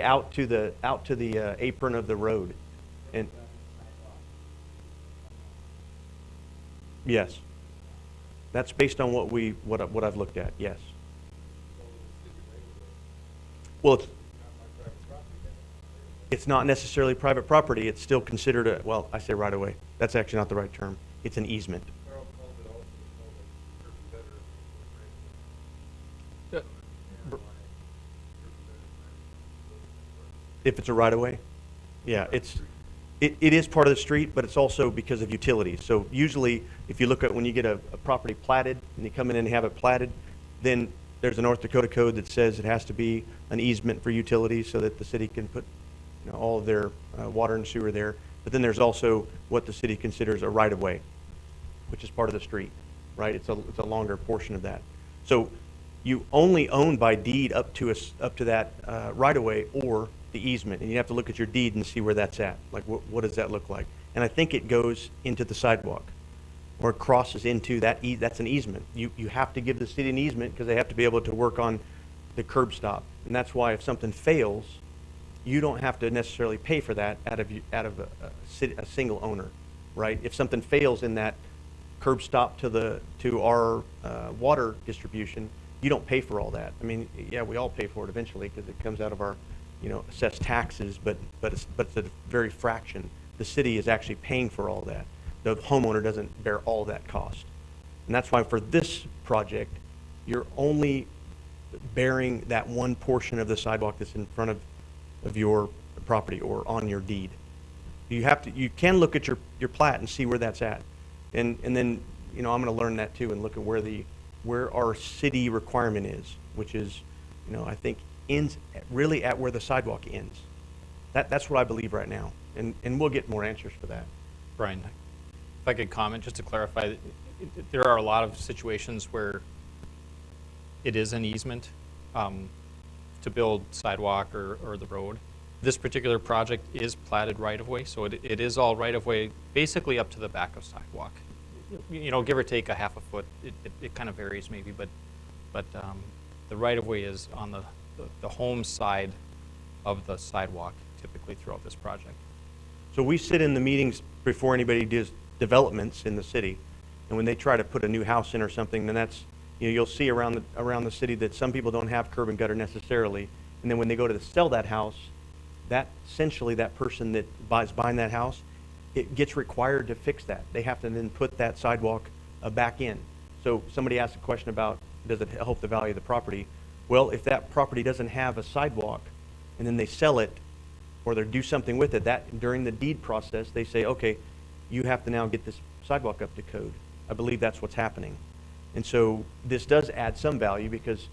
out to the apron of the road, and yes, that's based on what I've looked at. Yes. Well, it's not necessarily private property. It's still considered well, I say right of way. That's actually not the right term. It's an easement. If it's a right of way, yeah, it is part of the street, but it's also because of utilities. So usually, if you look at when you get a property platted and you come in and have it platted, then there's a North Dakota code that says it has to be an easement for utilities so that the city can put, you know, all of their water and sewer there. But then there's also what the city considers a right of way, which is part of the street, right? It's a longer portion of that. So you only own by deed up to that right of way or the easement, and you have to look at your deed and see where that's at. Like, what does that look like? And I think it goes into the sidewalk, or it crosses into that. That's an easement. You have to give the city an easement because they have to be able to work on the curb stop, and that's why if something fails, you don't have to necessarily pay for that out of a single owner, right? If something fails in that curb stop to our water distribution, you don't pay for all that. I mean, yeah, we all pay for it eventually because it comes out of our, you know, assessed taxes, but it's a very fraction. The city is actually paying for all that. The homeowner doesn't bear all that cost. And that's why for this project, you're only bearing that one portion of the sidewalk that's in front of your property or on your deed. You can look at your plat and see where that's at. And then, you know, I'm going to learn that too and look at where our city requirement is, which is, you know, I think ends really at where the sidewalk ends. That's what I believe right now, and we'll get more answers for that. Brian, if I could comment just to clarify, there are a lot of situations where it is an easement to build sidewalk or the road. This particular project is platted right-of-way, so it is all right-of-way, basically up to the back of sidewalk. You know, give or take a half a foot. It kind of varies maybe, but the right-of-way is on the home side of the sidewalk typically throughout this project. So we sit in the meetings before anybody does developments in the city, and when they try to put a new house in or something, then You know, you'll see around the city that some people don't have curb and gutter necessarily, and then when they go to sell that house, that essentially that person that buying that house, it gets required to fix that. They have to then put that sidewalk back in. So somebody asked a question about, does it help the value of the property? Well, if that property doesn't have a sidewalk, and then they sell it, or they do something with it, that during the deed process, they say, okay, you have to now get this sidewalk up to code. I believe that's what's happening. And so this does add some value because,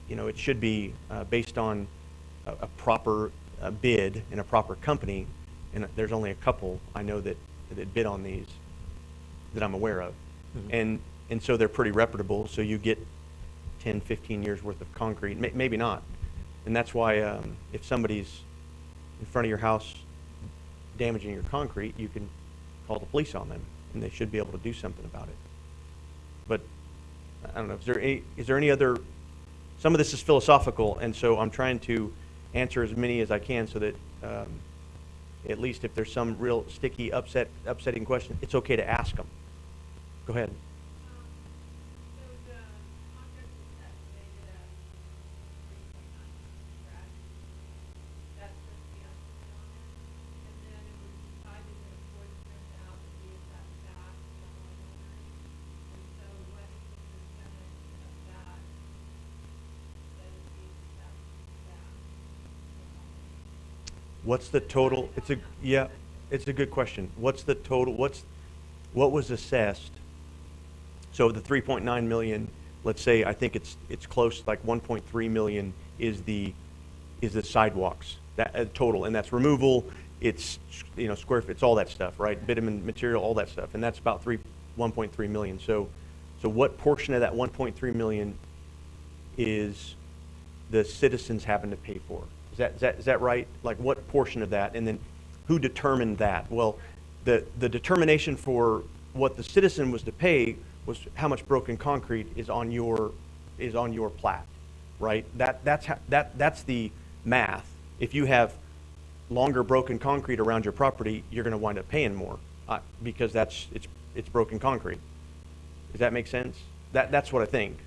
you know, it should be based on a proper bid and a proper company. And there's only a couple I know that bid on these that I'm aware of. Mm-hmm. And so they're pretty reputable. So you get 10, 15 years worth of concrete, maybe not. And that's why if somebody's in front of your house damaging your concrete, you can call the police on them, and they should be able to do something about it. But I don't know, is there any other, some of this is philosophical, and so I'm trying to answer as many as I can so that at least if there's some real sticky, upsetting question, it's okay to ask them. Go ahead. What's the total? It's a good question. What's the total? What was assessed? So the 3.9 million, let's say, I think it's close, like 1.3 million is the sidewalks, that total, and that's removal, it's, you know, square feet, it's all that stuff, right? Bitumen material, all that stuff, and that's about 1.3 million. So what portion of that 1.3 million is the citizens having to pay for? Is that right? Like, what portion of that, and then who determined that? Well, the determination for what the citizen was to pay was how much broken concrete is on your plat, right? That's the math. If you have longer broken concrete around your property, you're going to wind up paying more because it's broken concrete. Does that make sense? That's what I think.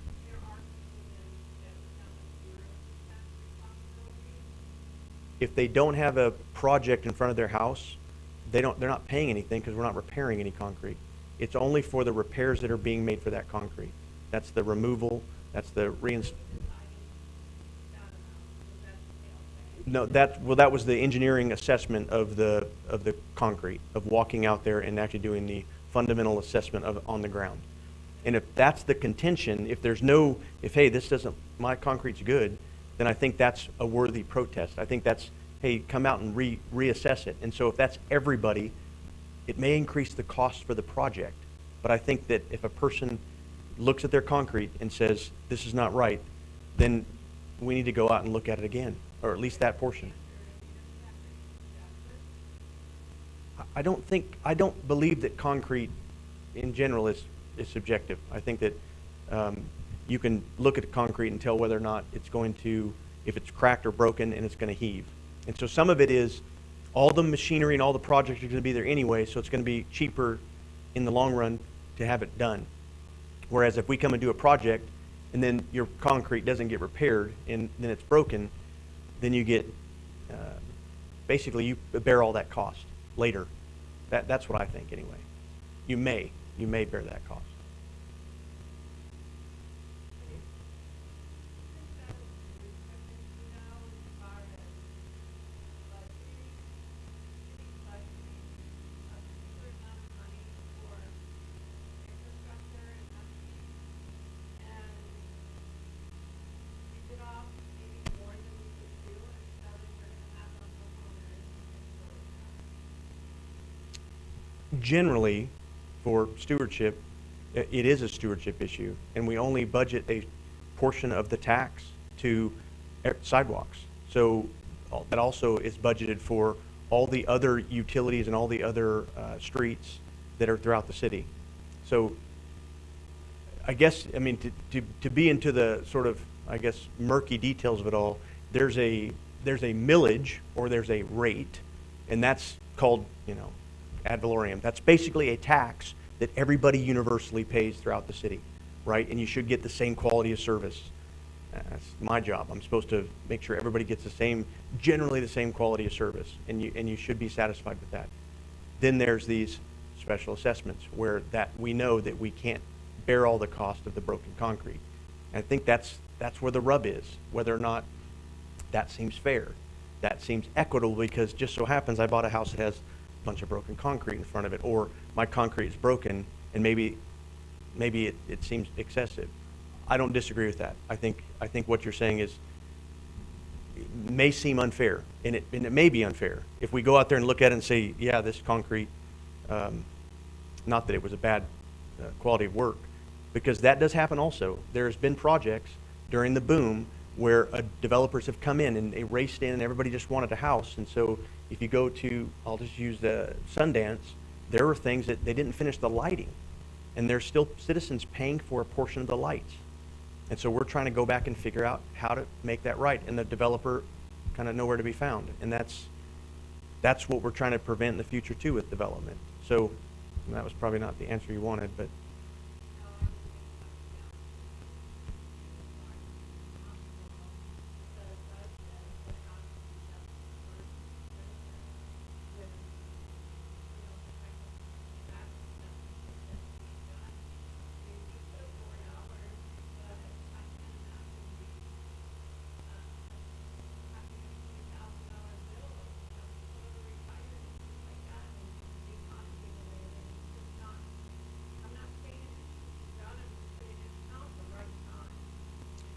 If they don't have a project in front of their house, they're not paying anything because we're not repairing any concrete. It's only for the repairs that are being made for that concrete. That's the removal, that's the No, that was the engineering assessment of the concrete, of walking out there and actually doing the fundamental assessment of on the ground. And if that's the contention, if hey, my concrete's good, then I think that's a worthy protest. I think that's, hey, come out and reassess it. And so if that's everybody, it may increase the cost for the project. But I think that if a person looks at their concrete and says, this is not right, then we need to go out and look at it again, or at least that portion. I don't believe that concrete in general is subjective. I think that you can look at concrete and tell whether or not it's going to, if it's cracked or broken, and it's going to heave. And so some of it is all the machinery and all the projects are going to be there anyway, so it's going to be cheaper in the long run to have it done. Whereas if we come and do a project and then your concrete doesn't get repaired and then it's broken, then you get, basically you bear all that cost later. That's what I think anyway. You may bear that cost. Generally, for stewardship, it is a stewardship issue, and we only budget a portion of the tax to sidewalks. So that also is budgeted for all the other utilities and all the other streets that are throughout the city. So I guess, I mean, to be into the sort of, I guess, murky details of it all, there's a millage or there's a rate, and that's called, you know, ad valorem. That's basically a tax that everybody universally pays throughout the city. right? And you should get the same quality of service. That's my job. I'm supposed to make sure everybody gets the same, generally the same quality of service, and you should be satisfied with that. Then there's these special assessments where that we know that we can't bear all the cost of the broken concrete. And I think that's where the rub is, whether or not that seems fair. That seems equitable, because just so happens I bought a house that has a bunch of broken concrete in front of it, or my concrete is broken and maybe it seems excessive. I don't disagree with that. I think what you're saying is, it may seem unfair, and it may be unfair. If we go out there and look at it and say, yeah, this concrete, not that it was a bad quality of work, because that does happen also. There's been projects during the boom where developers have come in and they raced in and everybody just wanted a house. And so if you go to, I'll just use the Sundance, there were things that they didn't finish the lighting, and there's still citizens paying for a portion of the lights. And so we're trying to go back and figure out how to make that right, and the developer kind of nowhere to be found. And that's what we're trying to prevent in the future too with development. So that was probably not the answer you wanted, but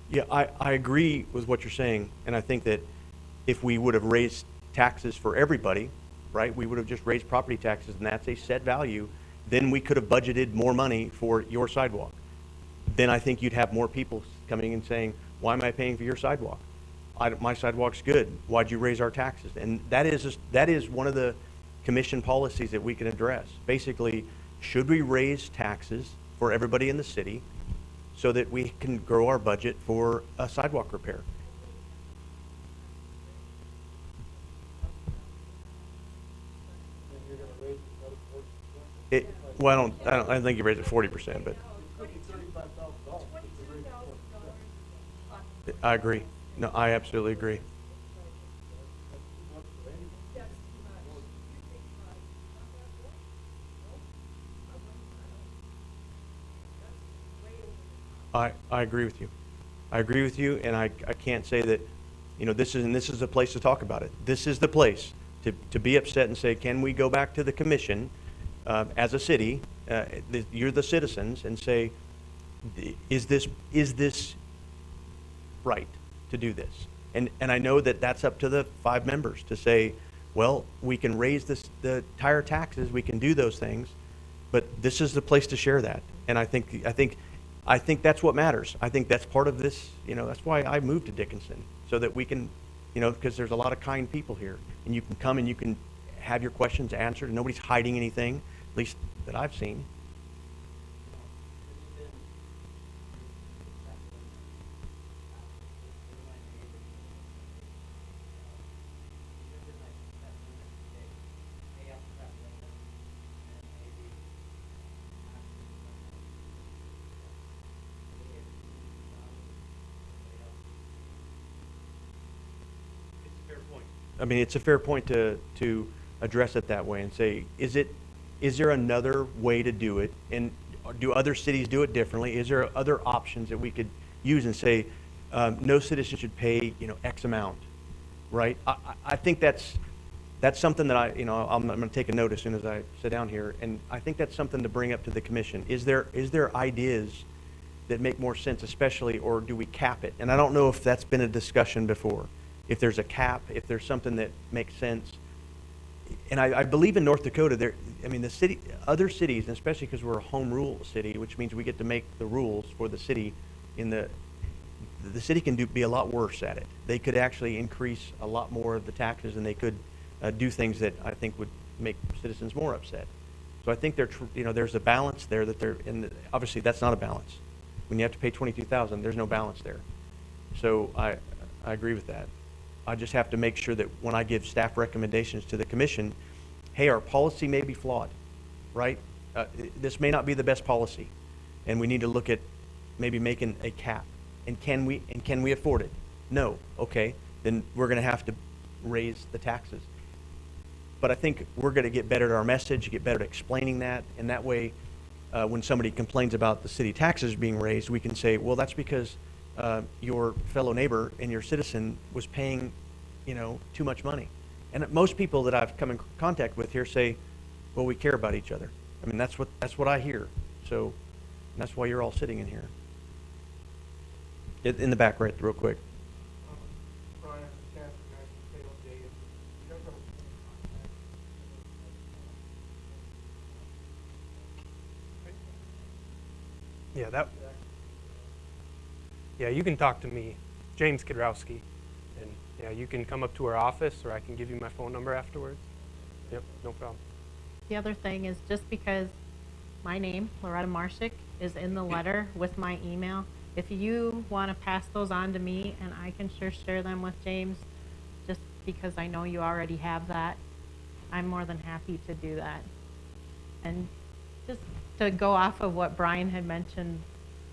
yeah, I agree with what you're saying, and I think that if we would have raised taxes for everybody, right, we would have just raised property taxes, and that's a set value, then we could have budgeted more money for your sidewalk. Then I think you'd have more people coming and saying, why am I paying for your sidewalk? My sidewalk's good. Why'd you raise our taxes? And that is one of the commission policies that we can address. Basically, should we raise taxes for everybody in the city so that we can grow our budget for a sidewalk repair? Well, I don't think you raise it 40%, but I agree. No, I absolutely agree. I agree with you. I agree with you, and I can't say that, this is the place to talk about it. This is the place to be upset and say, can we go back to the commission as a city, you're the citizens, and say, is this right to do this? And I know that that's up to the 5 members to say, well, we can raise the tire taxes, we can do those things, but this is the place to share that. And I think that's what matters. I think that's part of this, that's why I moved to Dickinson, so that we can, because there's a lot of kind people here, and you can come and you can have your questions answered, and nobody's hiding anything, at least that I've seen. I mean, it's a fair point to address it that way and say, is there another way to do it? And do other cities do it differently? Is there other options that we could use and say, no citizen should pay, X amount, right? I think that's something that I'm going to take a note as soon as I sit down here, and I think that's something to bring up to the commission. Is there ideas that make more sense, especially, or do we cap it? And I don't know if that's been a discussion before. If there's a cap, if there's something that makes sense. And I believe in North Dakota, other cities, and especially because we're a home rule city, which means we get to make the rules for the city. The city can be a lot worse at it. They could actually increase a lot more of the taxes, and they could do things that I think would make citizens more upset. So I think there's a balance there obviously that's not a balance. When you have to pay $22,000, there's no balance there. So I agree with that. I just have to make sure that when I give staff recommendations to the commission, hey, our policy may be flawed, right? This may not be the best policy, and we need to look at maybe making a cap. And can we afford it? No. Okay, then we're going to have to raise the taxes. But I think we're going to get better at our message, get better at explaining that, and that way, when somebody complains about the city taxes being raised, we can say, well, that's because your fellow neighbor and your citizen was paying, too much money. And most people that I've come in contact with here say, well, we care about each other. I mean, that's what I hear. So that's why you're all sitting in here. In the back, right, real quick. Brian, Chance, and I, Dave, you guys are Yeah, you can talk to me, James Kidrowski, and yeah, you can come up to our office, or I can give you my phone number afterwards. Yep, no problem. The other thing is, just because my name, Loretta Marshik, is in the letter with my email, if you want to pass those on to me, and I can sure share them with James, just because I know you already have that, I'm more than happy to do that. And just to go off of what Brian had mentioned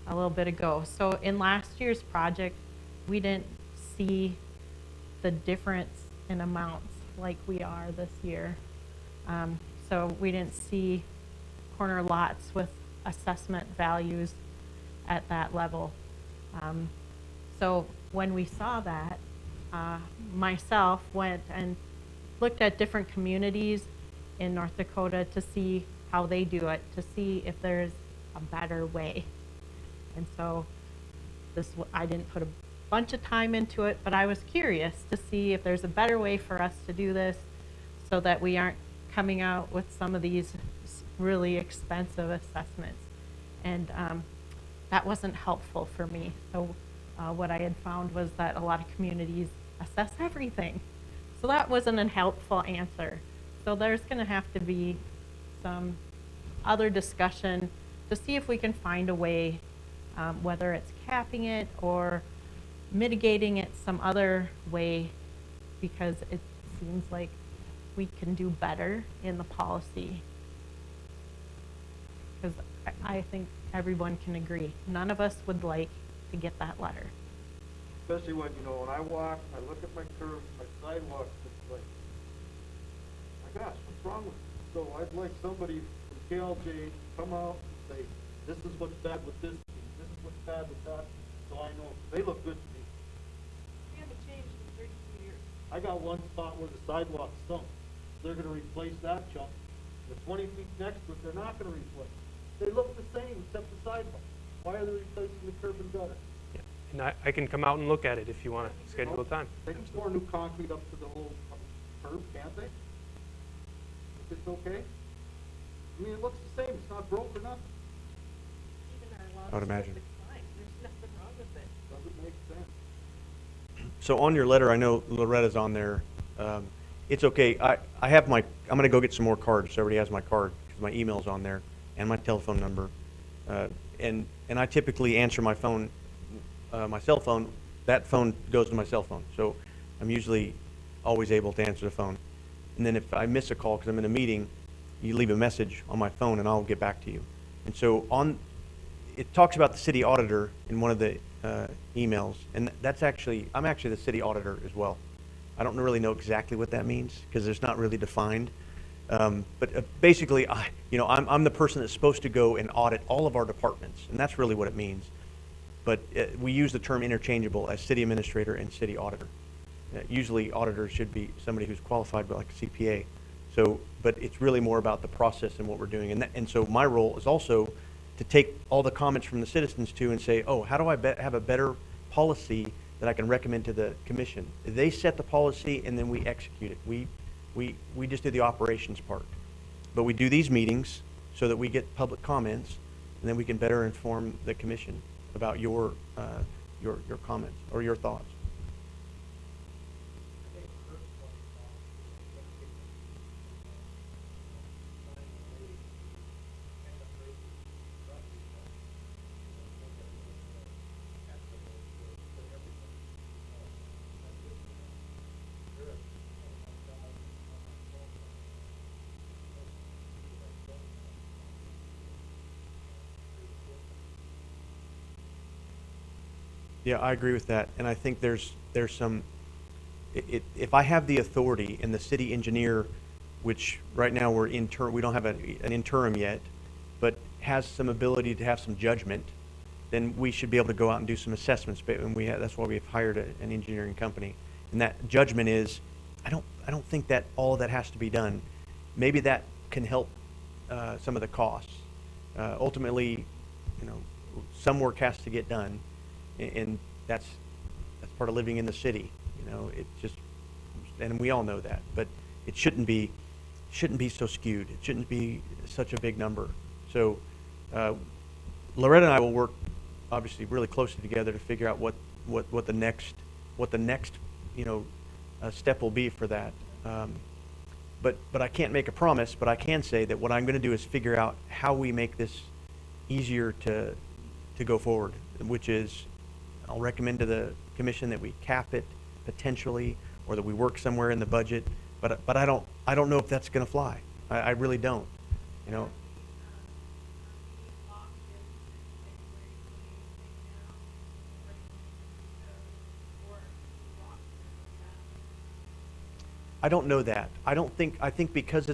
a little bit ago. So in last year's project, we didn't see the difference in amounts like we are this year. So we didn't see corner lots with assessment values at that level. So when we saw that, myself went and looked at different communities in North Dakota to see how they do it, to see if there's a better way. And so I didn't put a bunch of time into it, but I was curious to see if there's a better way for us to do this so that we aren't coming out with some of these really expensive assessments. And that wasn't helpful for me. So what I had found was that a lot of communities assess everything. So that wasn't a helpful answer. So there's going to have to be some other discussion to see if we can find a way, whether it's capping it or mitigating it some other way, because it seems like we can do better in the policy. Because I think everyone can agree, none of us would like to get that letter. especially when, when I walk, I look at my curves, my sidewalks, it's like, my gosh, what's wrong with it? So I'd like somebody from KLJ to come out and say, this is what's bad with this, this is what's bad with that, so I know, they look good to me. We haven't changed in 32 years. I got one spot where the sidewalk sunk. They're gonna replace that chunk. The 20 feet next to it, they're not gonna replace. They look the same except the sidewalk. Why are they replacing the curb and gutter? Yeah. And I can come out and look at it if you want to schedule a time. They can pour new concrete up to the whole curb, can't they? If it's okay? I mean, it looks the same, it's not broke or nothing. Even our laws I would imagine. is fine. There's nothing wrong with it. Doesn't make sense. So on your letter, I know Loretta's on there. It's okay. I have I'm going to go get some more cards. So everybody has my card because my email's on there and my telephone number. And I typically answer my phone, my cell phone. That phone goes to my cell phone. So I'm usually always able to answer the phone. And then if I miss a call because I'm in a meeting, you leave a message on my phone and I'll get back to you. And so it talks about the city auditor in one of the emails, and I'm actually the city auditor as well. I don't really know exactly what that means because it's not really defined. But basically, I'm the person that's supposed to go and audit all of our departments, and that's really what it means. But we use the term interchangeable as city administrator and city auditor. Usually, auditors should be somebody who's qualified, like a CPA. So, but it's really more about the process and what we're doing. And so my role is also to take all the comments from the citizens too and say, oh, how do I have a better policy that I can recommend to the commission? They set the policy and then we execute it. We just do the operations part. But we do these meetings so that we get public comments and then we can better inform the commission about your comments or your thoughts. Yeah, I agree with that, and I think there's some, if I have the authority and the city engineer, which right now we don't have an interim yet, but has some ability to have some judgment, then we should be able to go out and do some assessments, and that's why we've hired an engineering company. And that judgment is, I don't think that all of that has to be done. Maybe that can help some of the costs. Ultimately, some work has to get done, and that's part of living in the city. It just, and we all know that, but it shouldn't be so skewed. It shouldn't be such a big number. So Loretta and I will work obviously really closely together to figure out what the next step will be for that. But I can't make a promise, but I can say that what I'm going to do is figure out how we make this easier to go forward, which is I'll recommend to the commission that we cap it potentially, or that we work somewhere in the budget. But I don't know if that's going to fly. I really don't. I don't know that. I think because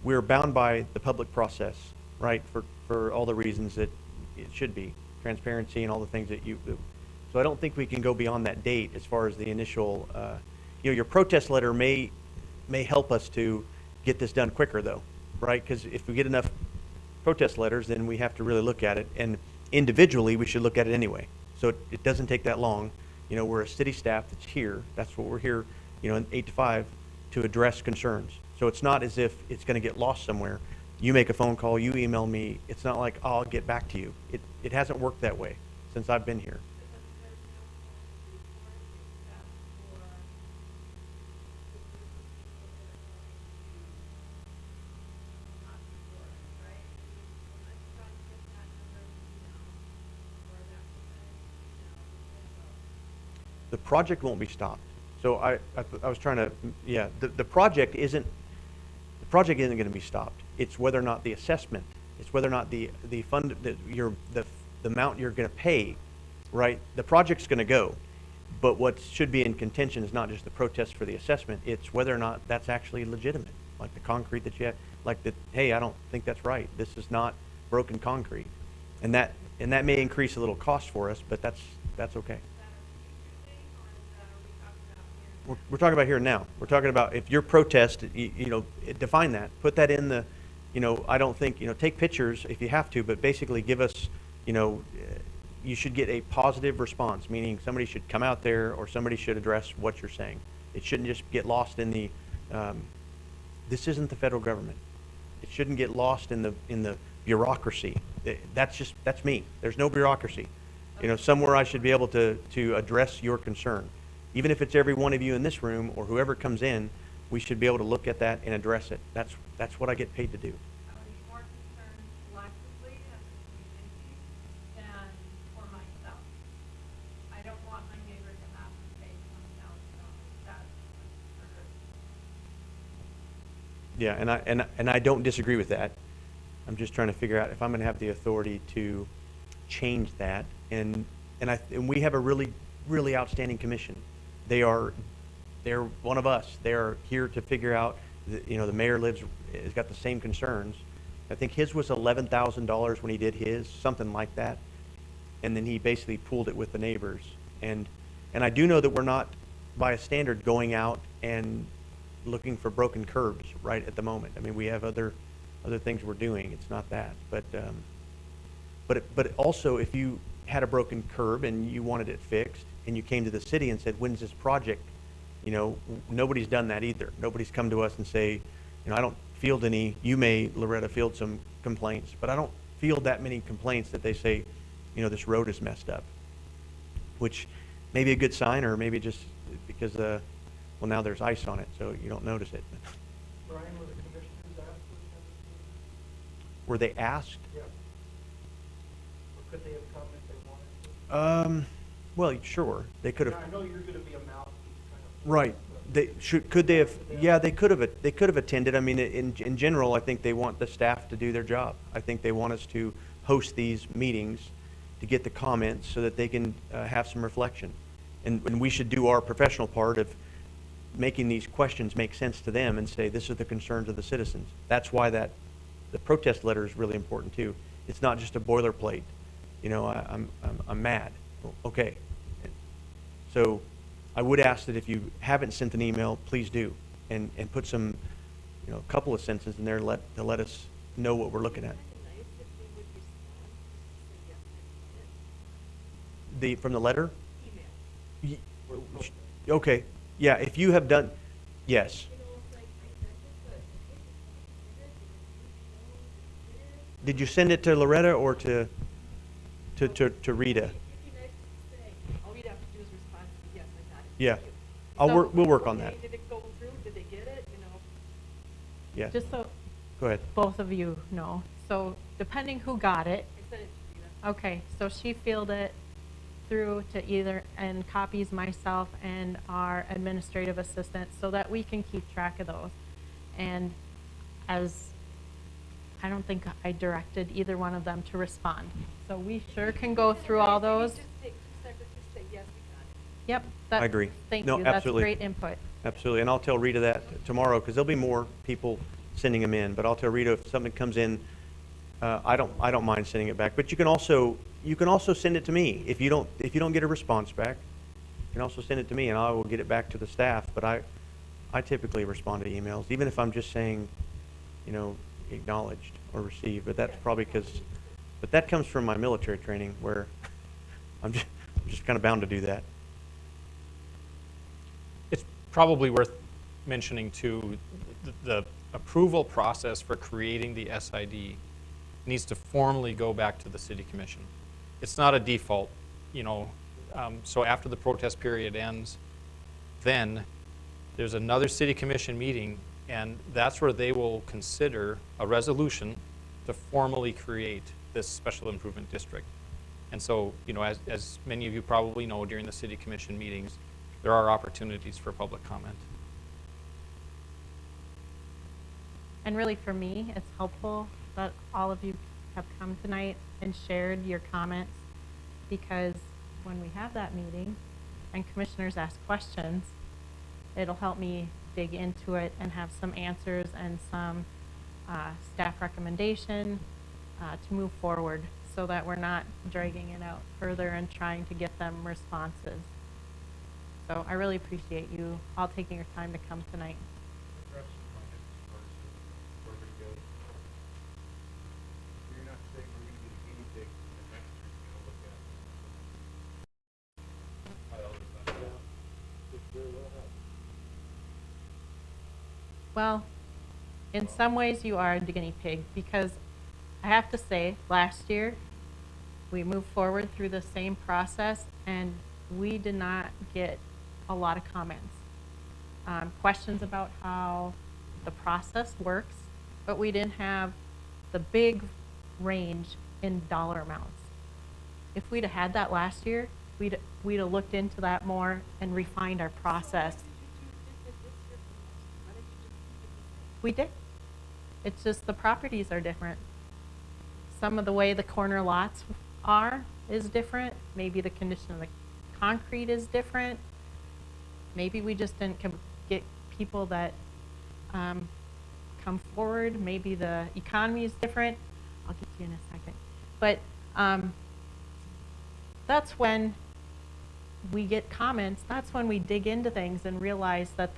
we're bound by the public process, right? For all the reasons that it should be, transparency and all the things that so I don't think we can go beyond that date as far as the initial, your protest letter may help us to get this done quicker though, right? Because if we get enough protest letters, then we have to really look at it, and individually we should look at it anyway. So it doesn't take that long. We're a city staff that's here. That's what we're here, 8 to 5 to address concerns. So it's not as if it's going to get lost somewhere. You make a phone call, you email me. It's not like, oh, I'll get back to you. It hasn't worked that way since I've been here. The project won't be stopped. So I was trying to, the project isn't going to be stopped. It's whether or not the assessment, it's whether or not the fund, the amount you're going to pay, right? The project's going to go, but what should be in contention is not just the protest for the assessment. It's whether or not that's actually legitimate, like the concrete that you have, like the, hey, I don't think that's right. This is not broken concrete, and that may increase a little cost for us, but that's okay. We're talking about here and now. We're talking about if your protest, define that. Put that in the, I don't think, take pictures if you have to, but basically give us, you should get a positive response, meaning somebody should come out there or somebody should address what you're saying. It shouldn't just get lost in the, this isn't the federal government. It shouldn't get lost in the bureaucracy. That's me. There's no bureaucracy. Somewhere I should be able to address your concern. Even if it's every one of you in this room or whoever comes in, we should be able to look at that and address it. That's what I get paid to do. I would be more concerned collectively as a community than for myself. I don't want my neighbor to have to pay $20,000. That's Yeah, and I don't disagree with that. I'm just trying to figure out if I'm going to have the authority to change that. And we have a really, really outstanding commission. They're one of us. They're here to figure out. The mayor has got the same concerns. I think his was $11,000 when he did his, something like that, and then he basically pooled it with the neighbors. And I do know that we're not, by a standard, going out and looking for broken curbs right at the moment. I mean, we have other things we're doing. It's not that, but also if you had a broken curb and you wanted it fixed, and you came to the city and said, when's this project? Nobody's done that either. Nobody's come to us and say, I don't field any, you may, Loretta, field some complaints, but I don't field that many complaints that they say, this road is messed up, which may be a good sign, or maybe just because, now there's ice on it, so you don't notice it. Brian, were the commissioners asked to attend this meeting? Were they asked? Yeah. Or could they have come if they wanted to? Well, sure, they could have. I know you're going to be a mouthpiece, kind of. Right. Could they have? Yeah, they could have. They could have attended. I mean, in general, I think they want the staff to do their job. I think they want us to host these meetings to get the comments so that they can have some reflection. And we should do our professional part of making these questions make sense to them and say, this are the concerns of the citizens. That's why the protest letter is really important too. It's not just a boilerplate. You know, I'm mad. Okay. So I would ask that if you haven't sent an email, please do, and put some, you know, a couple of sentences in there to let us know what we're looking at. From the letter? Email. Okay. Yeah, if you have done, yes. Did you send it to Loretta or to Rita? All we'd have to do is respond to, yes, I got it. Yeah. Thank you. We'll work on that. Did it go through? Did they get it? You know? Yeah. Just so Go ahead. both of you know, so depending who got it, I sent it to you. okay, so she fielded it through to either, and copies myself and our administrative assistant so that we can keep track of those. And as, I don't think I directed either one of them to respond. So we sure can go through all those. Just take 2 seconds to say, yes, we got it. Yep. I agree. Thank No, you. absolutely. That's great input. Absolutely, and I'll tell Rita that tomorrow, because there'll be more people sending them in, but I'll tell Rita if something comes in, I don't mind sending it back. But you can also send it to me. If you don't get a response back, you can also send it to me and I will get it back to the staff. But I typically respond to emails, even if I'm just saying, you know, acknowledged or received. But that's probably but that comes from my military training where I'm just kind of bound to do that. It's probably worth mentioning too, the approval process for creating the SID needs to formally go back to the city commission. It's not a default, you know, so after the protest period ends, then there's another city commission meeting, and that's where they will consider a resolution to formally create this special improvement district. And so, you know, as many of you probably know, during the city commission meetings, there are opportunities for public comment. And really for me, it's helpful that all of you have come tonight and shared your comments, because when we have that meeting and commissioners ask questions, it'll help me dig into it and have some answers and some staff recommendation to move forward, so that we're not dragging it out further and trying to get them responses. So I really appreciate you all taking your time to come tonight. You're not saying we're gonna get a guinea pig, and next year you're gonna look at Well, in some ways you are the guinea pig, because I have to say, last year we moved forward through the same process and we did not get a lot of comments. Questions about how the process works, but we didn't have the big range in dollar amounts. If we'd have had that last year, we'd have looked into that more and refined our process. We did. It's just the properties are different. Some of the way the corner lots are is different. Maybe the condition of the concrete is different. Maybe we just didn't get people that come forward. Maybe the economy is different. I'll get to you in a second. But that's when we get comments. That's when we dig into things and realize that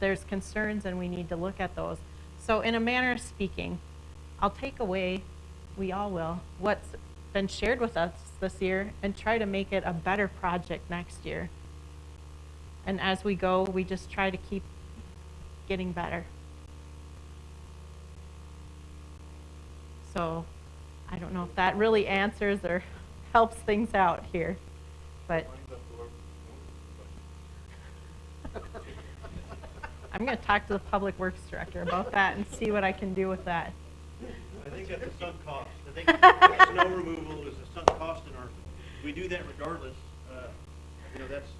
there's concerns and we need to look at those. So in a manner of speaking, I'll take away, we all will, what's been shared with us this year and try to make it a better project next year. And as we go, we just try to keep getting better. So I don't know if that really answers or helps things out here, but I'm going to talk to the Public Works Director about that and see what I can do with that. I think that's a sunk cost. I think snow removal is a sunk cost in our, we do that regardless. You know, that's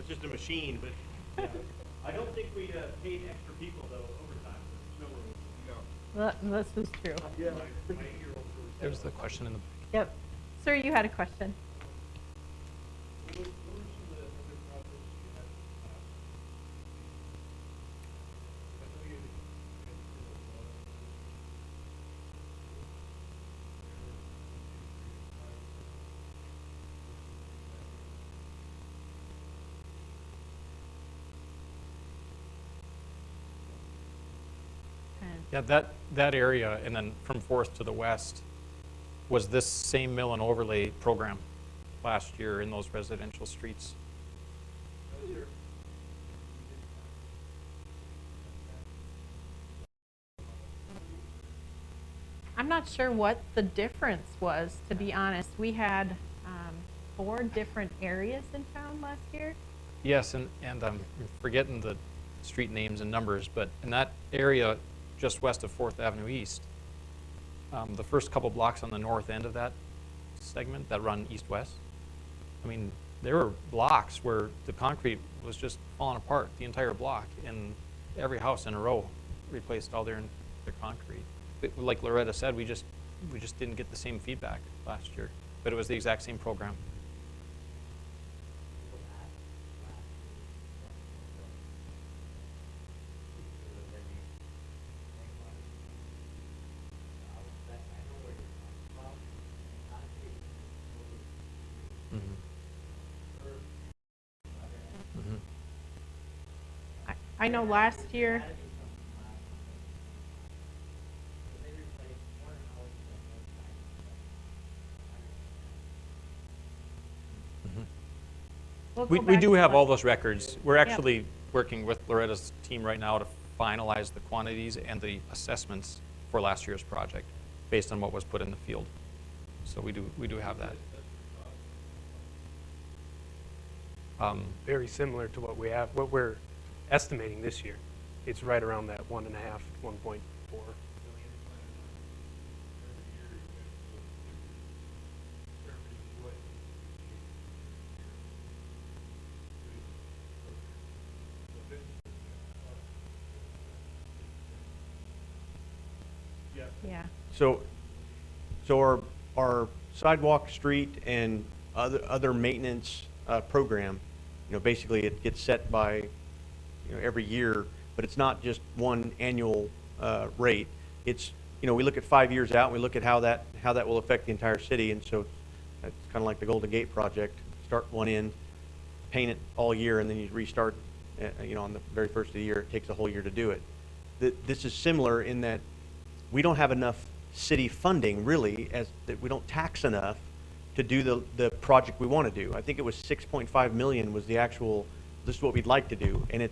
just a machine, but yeah. I don't think we paid extra people though overtime for snow removal. This is true. Yeah, my 8-year-old. There's the question in the. Yep. Sir, you had a question. What were some of the other projects you had in the past? I know you had Yeah, that area, and then from Fourth to the west, was this same mill and overlay program last year in those residential streets. I'm not sure what the difference was, to be honest. We had 4 different areas in town last year. Yes, and I'm forgetting the street names and numbers, but in that area just west of 4th Avenue East, the first couple blocks on the north end of that segment that run east-west, I mean, there were blocks where the concrete was just falling apart, the entire block, and every house in a row replaced all their concrete. But like Loretta said, we just didn't get the same feedback last year, but it was the exact same program. I know last year, we'll We go back do to have all last- those records. We're Yep. actually working with Loretta's team right now to finalize the quantities and the assessments for last year's project based on what was put in the field. So we do have that. Very similar to what we're estimating this year. It's right around that 1.5, 1.4. Yeah. So our sidewalk, street, and other maintenance program, basically it gets set by, every year, but it's not just one annual rate. It's, we look at 5 years out, and we look at how that will affect the entire city, and so it's kind of like the Golden Gate project. Start one end, paint it all year, and then you restart, on the very first of the year. It takes a whole year to do it. This is similar in that we don't have enough city funding, really, as that we don't tax enough to do the project we want to do. I think it was 6.5 million was the actual, this is what we'd like to do, and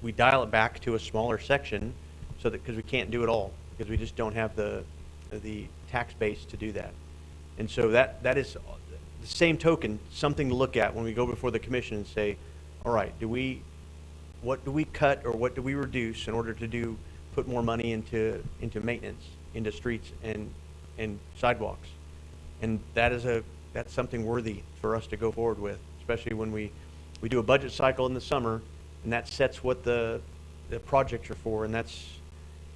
we dial it back to a smaller section, so that, because we can't do it all, because we just don't have the tax base to do that. And so that is the same token, something to look at when we go before the commission and say, all right, what do we cut or what do we reduce in order to put more money into maintenance, into streets and sidewalks? And that's something worthy for us to go forward with, especially when we do a budget cycle in the summer, and that sets what the projects are for, and that's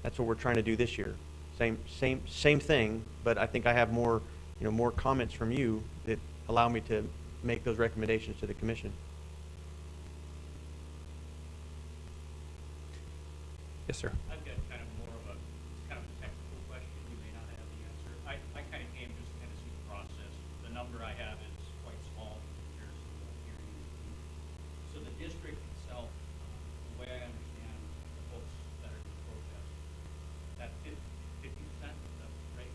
what we're trying to do this year. Same thing, but I think I have more comments from you that allow me to make those recommendations to the commission. Yes, sir. I've got kind of more of a technical question. You may not have the answer. I kind of came just to kind of see the process. The number I have is quite small compared to what here used to be. So the district itself, the way I understand the folks that are in protest, that 50%, is that right?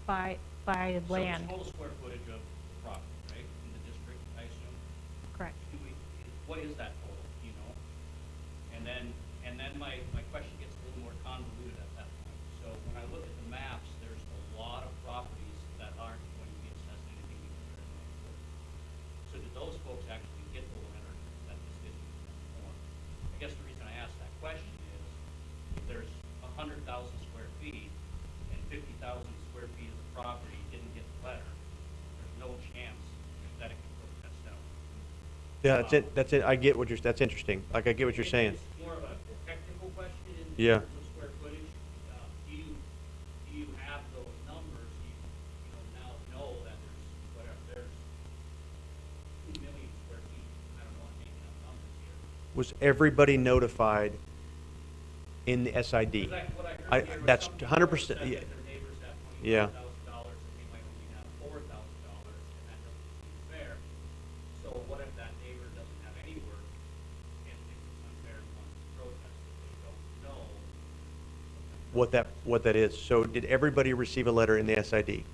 By land, So the total square footage of the property, right, in the district, I assume? correct. What is that total, do you know? And then my question gets a little more convoluted at that point. So when I look at the maps, there's a lot of properties that aren't going to be assessed anything because they're in the So do those folks actually get the letter that this district is going to form? I guess the reason I ask that question is if there's 100,000 square feet and 50,000 square feet of the property didn't get the letter, there's no chance that it can protest out. Yeah, that's it. That's interesting. Like, I get what you're saying. It's more of a technical question in Yeah. terms of square footage. Do you have those numbers? You now know that there's Was everybody notified in the SID? Because what I heard here was That's some people 100%. said Yeah. that their neighbors have Yeah. $25,000 and we might only have $4,000, and that doesn't seem fair. So what if that neighbor doesn't have any work and thinks it's unfair and wants to protest it? They don't know What that is. So did everybody receive a letter in the SID?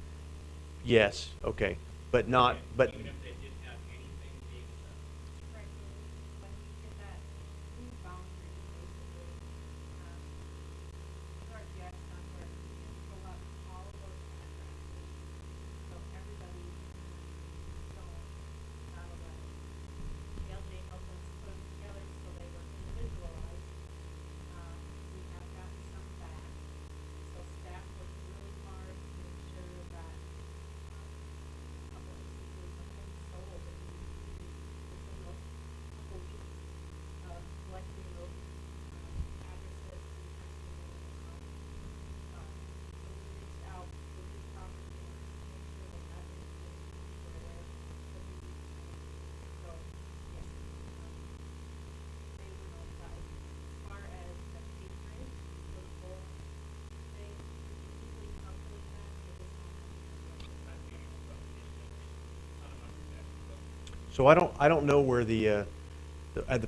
Yes, okay. But not, but, even if they didn't have anything being assessed. Right, so when we did that new boundary, basically, start the X on where we can pull up all of those contractors, so everybody so out of that. LJ helped us put them together so they were individualized. We have gotten some back, so staff worked really hard to make sure that, couple of instances of things sold that we within those couple weeks of collecting those addresses and testing them out. So we reached out to these property owners to make sure they had information were aware that we reached out. So, yes, they were notified. As far as the acreage for the whole thing, we can easily calculate that, but it's not so I don't know where the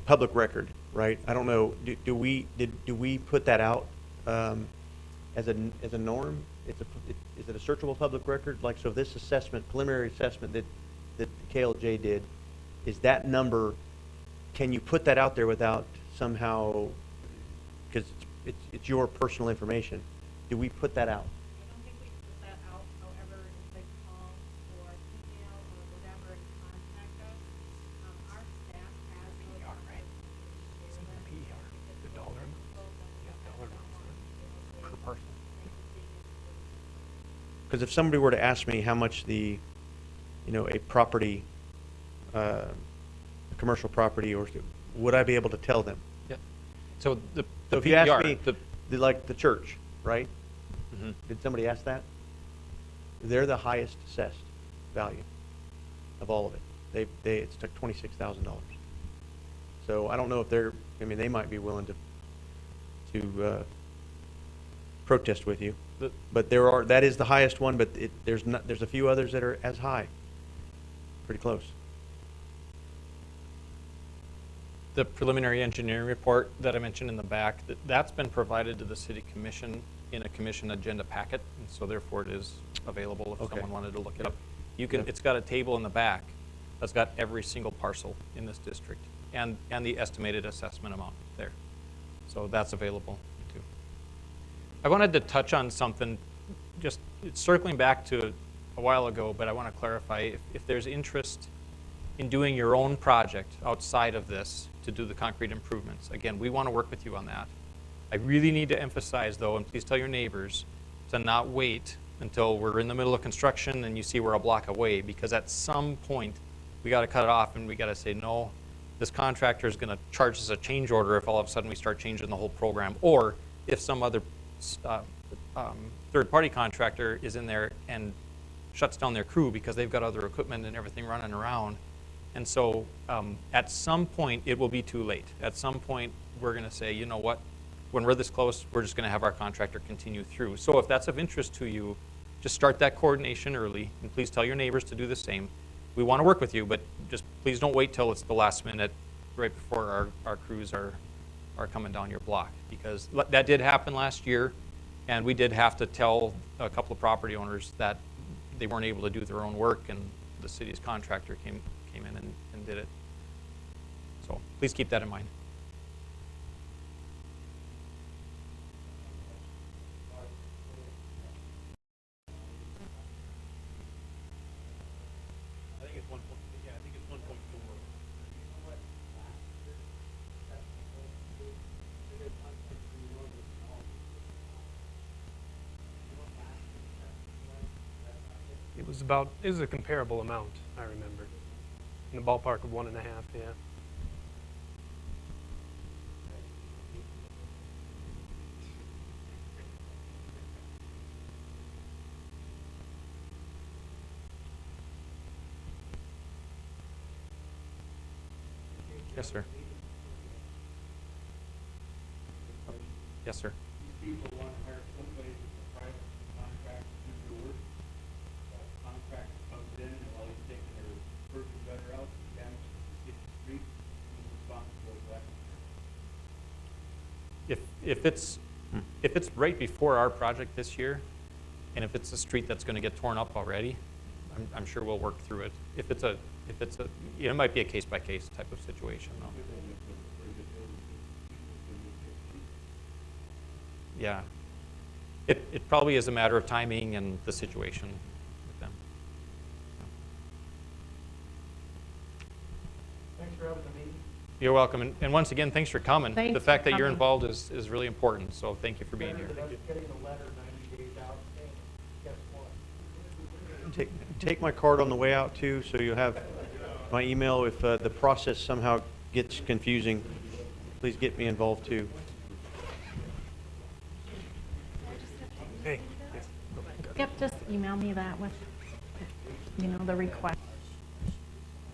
public record, right? I don't know, do we put that out, as a norm? Is it a searchable public record? Like, so this assessment, preliminary assessment that KLJ did, is that number, can you put that out there without somehow, because it's your personal information, do we put that out? I don't think we put that out, however, if they call or email or whatever and contact us, our staff has those records. The dollar amount? Yeah, dollar amounts, per parcel. Because if somebody were to ask me how much a property, a commercial property, or would I be able to tell them? Yeah. So the So if you ask PPR, me, like the church, right? Mhm. Did somebody ask that? They're the highest assessed value of all of it. It's like $26,000. So I don't know if they might be willing to protest with you. But that is the highest one, but there's a few others that are as high. Pretty close. The preliminary engineering report that I mentioned in the back, that's been provided to the city commission in a commission agenda packet, and so therefore it is available if Okay. someone wanted to look it up. Yep. It's got a table in the back that's got every single parcel in this district and the estimated assessment amount there. So that's available too. I wanted to touch on something, just it's circling back to a while ago, but I want to clarify if there's interest in doing your own project outside of this to do the concrete improvements. Again, we want to work with you on that. I really need to emphasize though, and please tell your neighbors, to not wait until we're in the middle of construction and you see we're a block away, because at some point we got to cut it off and we got to say, no, this contractor is going to charge us a change order if all of a sudden we start changing the whole program, or if some other third-party contractor is in there and shuts down their crew because they've got other equipment and everything running around. And so at some point, it will be too late. At some point, we're going to say, you know what, when we're this close, we're just going to have our contractor continue through. So if that's of interest to you, just start that coordination early, and please tell your neighbors to do the same. We want to work with you, but just please don't wait till it's the last minute, right before our crews are coming down your block, because that did happen last year, and we did have to tell a couple of property owners that they weren't able to do their own work, and the city's contractor came in and did it. So please keep that in mind. I think it's 1.4. It was a comparable amount, I remember. In the ballpark of 1.5, yeah. Yes, sir. Yes, sir. These people want to hire somebody that's a private contractor to do the work. That contractor comes in and while he's taking their curb and gutter out, damages the city street, he's responsible for that. If it's right before our project this year, and if it's a street that's going to get torn up already, I'm sure we'll work through it. If it's a, it might be a case-by-case type of situation, though. Yeah. It probably is a matter of timing and the situation with them. Thanks for having the meeting. You're welcome. And once again, thanks for coming. Thanks The for fact that you're coming. involved is really important, so thank you for being here. Better than us getting a letter 90 days out saying, guess what? Take my card on the way out too, so you'll have my email. If the process somehow gets confusing, please get me involved too. Hey, yes. Yep, just email me that with, the request.